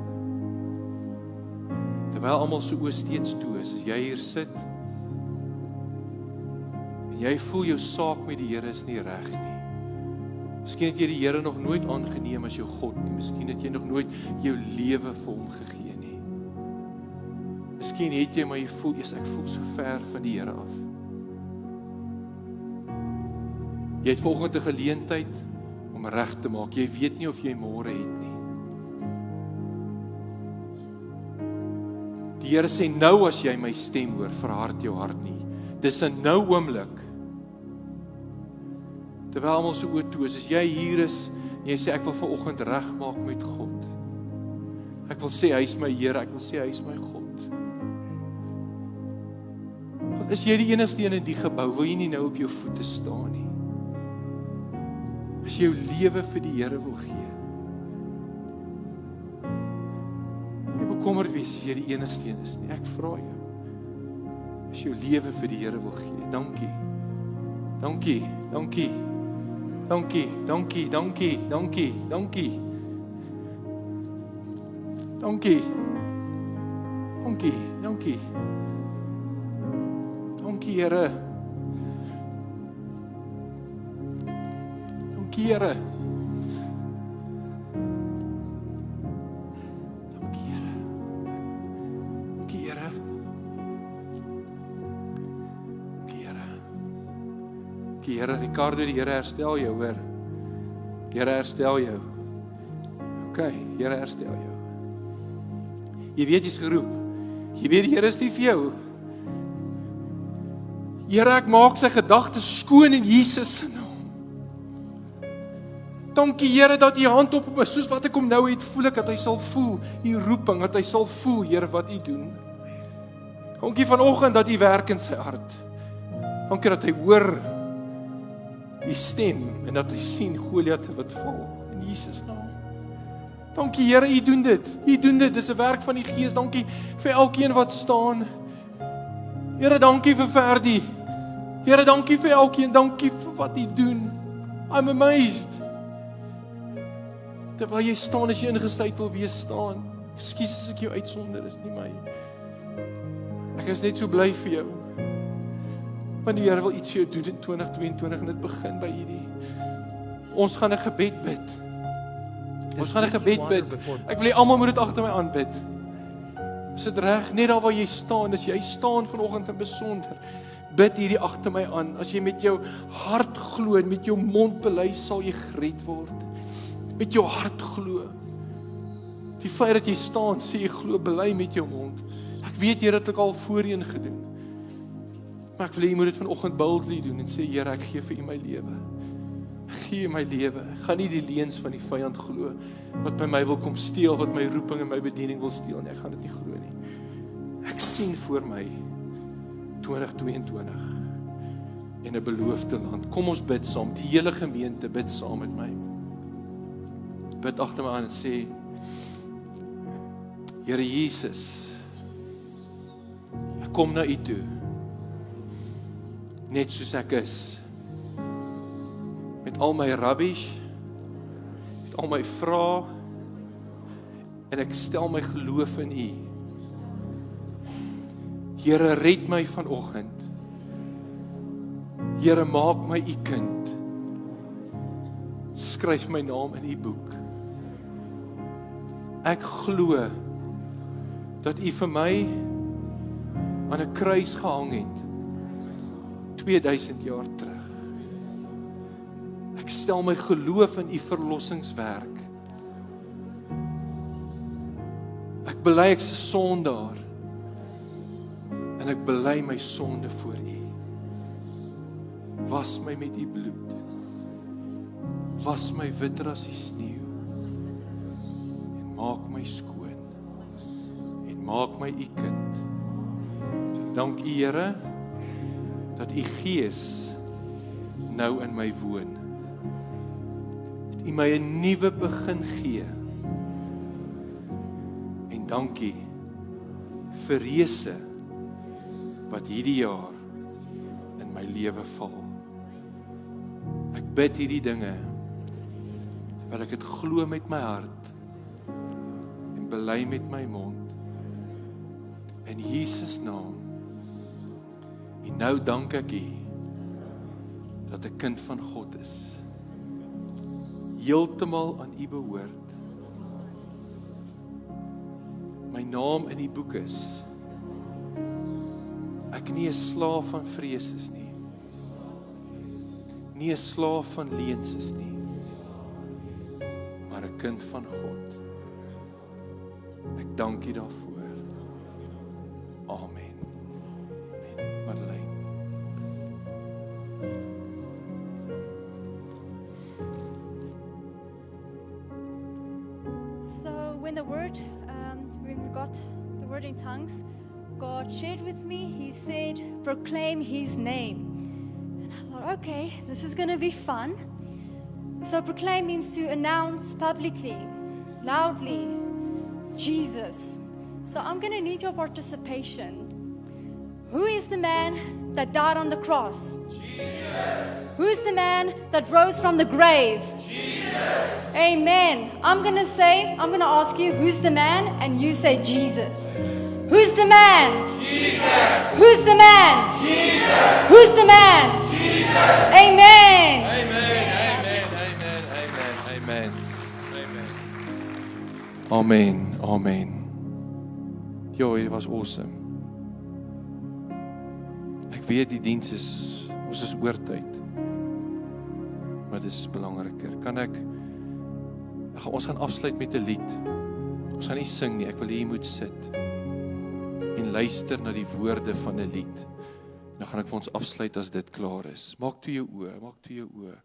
Terwyl almal se oë steeds toe is, as jy hier sit en jy voel jou saak met die Here is nie reg nie. Miskien het jy die Here nog nooit aangeneem as jou God nie. Miskien het jy nog nooit jou lewe vir hom gegee nie. Miskien het jy, maar jy voel, ek voel so ver van die Here af. Jy het vanoggend 'n geleentheid om reg te maak. Jy weet nie of jy môre het nie. Die Here sê, nou as jy my stem hoor, verhard jou hart nie. Dis 'n nou oomblik. Terwyl almal se oë toe is, as jy hier is, en jy sê, ek wil vanoggend regmaak met God. Ek wil sê, hy is my Here, ek wil sê, hy is my God. Is jy die enigste een in die gebou, wil jy nie nou op jou voete staan nie? As jy jou lewe vir die Here wil gee. Nie bekommerd wees as jy die enigste een is nie. Ek vra jou. As jy jou lewe vir die Here wil gee. Dankie. Dankie. Dankie. Dankie. Dankie. Dankie. Dankie. Dankie. Dankie. Dankie. Dankie. Dankie, Here. Dankie, Here. Dankie, Here. Dankie, Here. Dankie, Here. Dankie, Here. Ricardo, die Here herstel jou, hoor. Die Here herstel jou. OK, die Here herstel jou. Jy weet jy's geroep. Jy weet die Here is lief vir jou. Here, ek maak sy gedagtes skoon in Jesus se naam. Dankie, Here, dat U hand op hom is, soos wat ek hom nou het, voel ek dat hy sal voel U roeping, dat hy sal voel, Here, wat U doen. Dankie vanoggend dat U werk in sy hart. Dankie dat hy hoor U stem en dat hy sien Goliate wat val in Jesus naam. Dankie, Here, U doen dit. U doen dit. Dis 'n werk van die Gees. Dankie vir elkeen wat staan. Here, dankie vir Verdi. Here, dankie vir elkeen. Dankie vir wat U doen. I'm amazed. Terwyl jy staan, as jy ingesluit wil wees, staan. Ekskuus as ek jou uitsonder, is nie my. Ek is net so bly vir jou. Want die Here wil iets vir jou doen in 2022 en dit begin by hierdie. Ons gaan 'n gebed bid. Ons gaan 'n gebed bid. Ek wil hê almal moet dit agter my aanbid. Is dit reg? Net daar waar jy staan, as jy staan vanoggend in besonder, bid hierdie agter my aan. As jy met jou hart glo en met jou mond bely, sal jy gered word. Met jou hart glo. Die feit dat jy staan, sê jy glo, bely met jou mond. Ek weet Here het ek al voorheen gedoen. Maar ek wil hê jy moet dit vanoggend boldly doen en sê Here, ek gee vir U my lewe. Ek gee my lewe. Ek gaan nie die leuns van die vyand glo wat by my wil kom steel, wat my roeping en my bediening wil steel nie. Ek gaan dit nie glo nie. Ek sien voor my 2022 en 'n beloofde land. Kom ons bid saam. Die hele gemeente bid saam met my. Bid agter my aan en sê Here Jesus, ek kom na U toe. Net soos ek is. Met al my rubbish, met al my vrae, en ek stel my geloof in U. Here, red my vanoggend. Here, maak my U kind. Skryf my naam in U boek. Ek glo dat U vir my aan 'n kruis gehang het 2000 jaar terug. Ek stel my geloof in U verlossingswerk. Ek bely ek is 'n sondaar en ek bely my sonde voor U. Was my met U bloed. Was my witter as die sneeu. En maak my skoon. En maak my U kind. Dank U Here dat U Gees nou in my woon. Dat U my 'n nuwe begin gee. En dankie vir reëse wat hierdie jaar in my lewe val. Ek bid hierdie dinge terwyl ek dit glo met my hart en bely met my mond. In Jesus naam. En nou dank ek U dat ek 'n kind van God is. Heeltemal aan U behoort. My naam in die boek is. Ek nie 'n slaaf van vrees is nie. Nie 'n slaaf van leuns is nie. Maar 'n kind van God. Ek dank U daarvoor. Amen. Madeleine. So when we got the word in tongues, God shared with me, He said, proclaim His name. And I thought, okay, this is going to be fun. So proclaim means to announce publicly, loudly, Jesus. So I'm going to need your participation. Who is the man that died on the cross? Jesus. Who is the man that rose from the grave? Jesus. Amen. I'm going to ask you, who's the man? And you say Jesus. Who's the man? Jesus. Who's the man? Jesus. Who's the man? Jesus. Amen. Amen. Amen. Amen. Amen. Amen. Amen. Amen. Jo, it was awesome. Ek weet die diens ons is oor tyd. Maar dit is belangriker. Ons gaan afsluit met 'n lied. Ons gaan nie sing nie. Ek wil hê jy moet sit en luister na die woorde van 'n lied. Dan gaan ek vir ons afsluit as dit klaar is. Maak toe jou oë.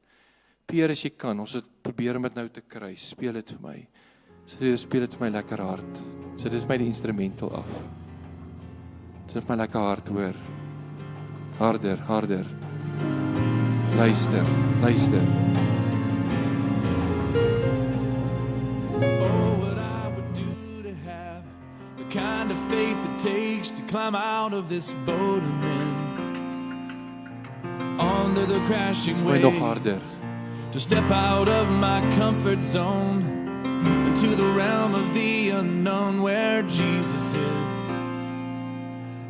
Peer as jy kan. Ons het probeer om dit nou te kry. Speel dit vir my. Speel dit vir my lekker hard. So dit is my die instrumental af. Dit is my lekker hard hoor. Harder. Luister. Oh, what I would do to have the kind of faith it takes to climb out of this boat and then under the crashing waves, nog harder. to step out of my comfort zone into the realm of the unknown where Jesus is.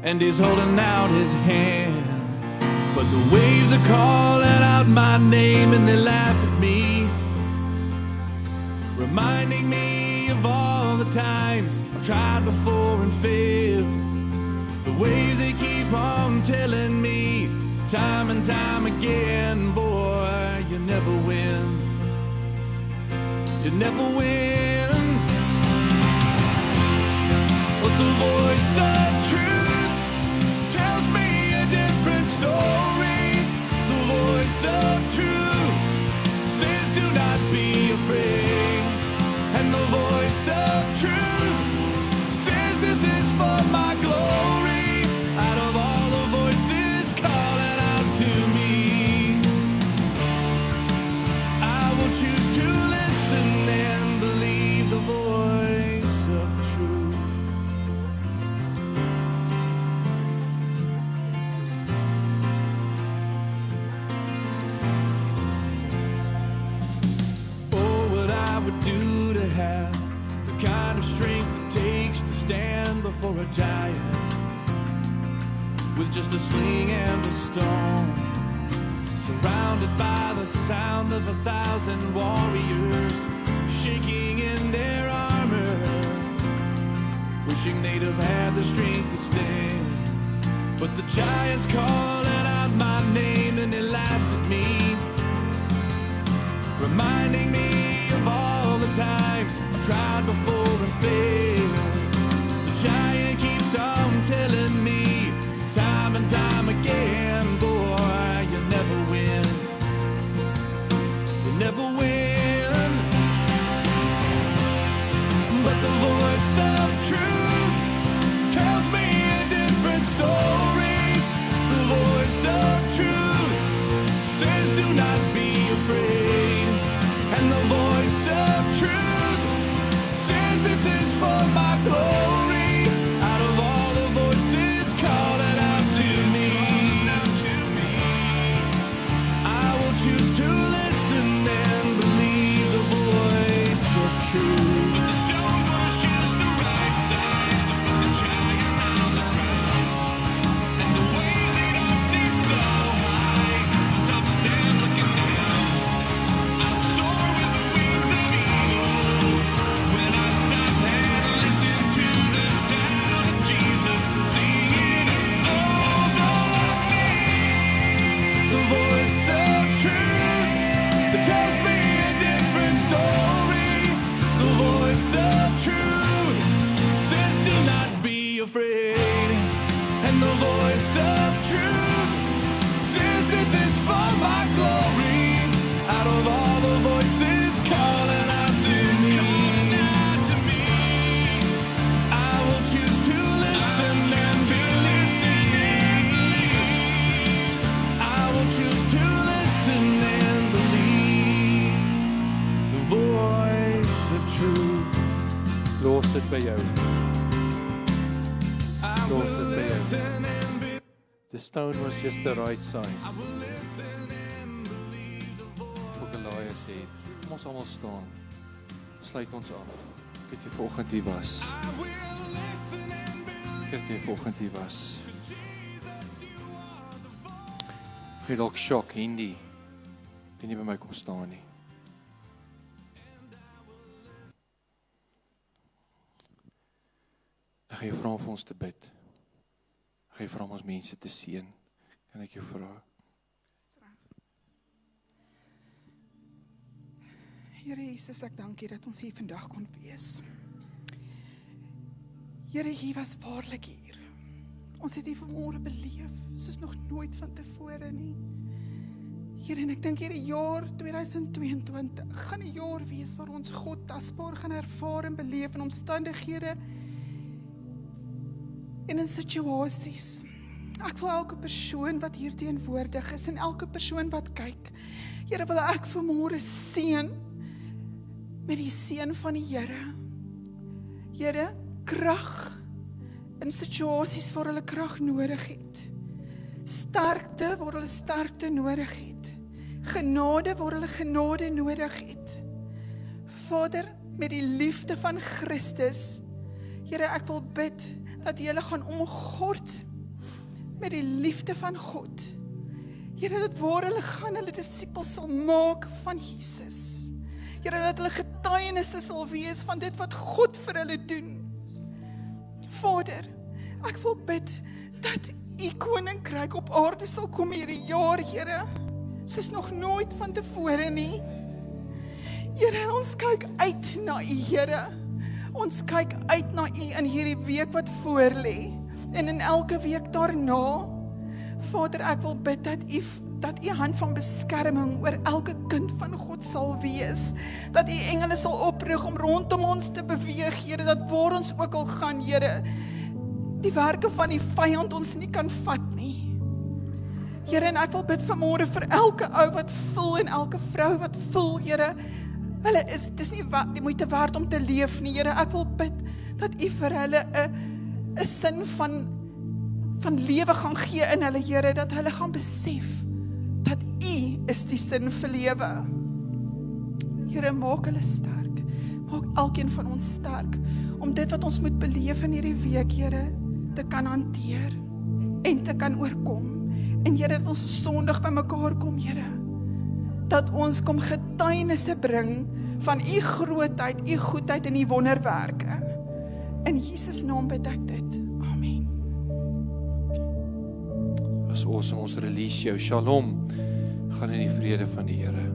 And he's holding out his hand. But the waves are calling out my name and they laugh at me, reminding me of all the times I've tried before and failed. The waves they keep on telling me time and time again, boy, you never win. You never win. But the voice of truth tells me a different story. The voice of truth says do not be afraid. And the voice of truth says this is for my glory. Out of all the voices calling out to me, I will choose to listen and believe the voice of truth. Oh, what I would do to have the kind of strength it takes to stand before a giant with just a sling and a stone, surrounded by the sound of 1,000 warriors shaking in their armor, wishing they'd have had the strength to stand. But the giant's calling out my name and he laughs at me, reminding me of all the times I've tried before and failed. The giant keeps on telling me time and time again, boy, you never win. You never win. But the voice of truth tells me a different story. The voice of truth says do not be afraid. And the voice of truth says this is for my glory. Out of all the voices calling out to me, I will choose to listen and believe the voice of truth. But the stone was just the right size to put the giant on the ground. And the waves they don't seem so high, on top of them looking down. I'll soar with the wings of eagle when I stop and listen to the sound of Jesus singing over me. The voice of truth that tells me a different story. The voice of truth says do not be afraid. And the voice of truth says this is for my glory. Out of all the voices calling out to me, I will choose to listen and believe. I will choose to listen and believe the voice of truth. Los dit by jou. I Lord, will that's it. listen and believe. The stone was just the right size. Vir Goliath sê, kom ons almal staan. Sluit ons af. Ek het jy vanoggend hier was. Ek het jy vanoggend hier was. Ek het ook shock, Hindi. Die nie by my kom staan nie. Ek gaan jou vra om vir ons te bid. Ek gaan jou vra om ons mense te seën. Kan ek jou vra? Here Jesus, ek dank U dat ons hier vandag kon wees. Here, U was waarlik hier. Ons het U vanmôre beleef, soos nog nooit van tevore nie. Here, en ek dink hierdie jaar 2022 gaan 'n jaar wees waar ons God tasbaar gaan ervaar en beleef in omstandighede en in situasies. Ek wil elke persoon wat hier teenwoordig is en elke persoon wat kyk, Here, wil ek vanmôre seën met die seën van die Here. Here, krag in situasies waar hulle krag nodig het. Sterkte waar hulle sterkte nodig het. Genade waar hulle genade nodig het. Vader, met die liefde van Christus, Here, ek wil bid dat julle gaan omgord met die liefde van God. Here, dat waar hulle gaan, hulle disippels sal maak van Jesus. Here, dat hulle getuienisse sal wees van dit wat God vir hulle doen. Vader, ek wil bid dat u koninkryk op aarde sal kom hierdie jaar, Here, soos nog nooit van tevore nie. Here, ons kyk uit na u, Here. Ons kyk uit na u in hierdie week wat voor lê en in elke week daarna. Vader, ek wil bid dat u hand van beskerming oor elke kind van God sal wees. Dat u engele sal oprig om rondom ons te beweeg, Here, dat waar ons ook al gaan, Here, die werke van die vyand ons nie kan vat nie. Here, en ek wil bid vanmôre vir elke ou wat voel en elke vrou wat voel, Here, hulle dis nie die moeite werd om te leef nie, Here. Ek wil bid dat u vir hulle 'n sin van lewe gaan gee in hulle, Here, dat hulle gaan besef dat u is die sin vir lewe. Here, maak hulle sterk. Maak elkeen van ons sterk om dit wat ons moet beleef in hierdie week, Here, te kan hanteer en te kan oorkom. En Here, dat ons Sondag by mekaar kom, Here, dat ons kom getuienisse bring van u grootheid, u goedheid en u wonderwerke. In Jesus naam bid ek dit. Amen. Dis awesome, ons release jou. Shalom. Gaan in die vrede van die Here.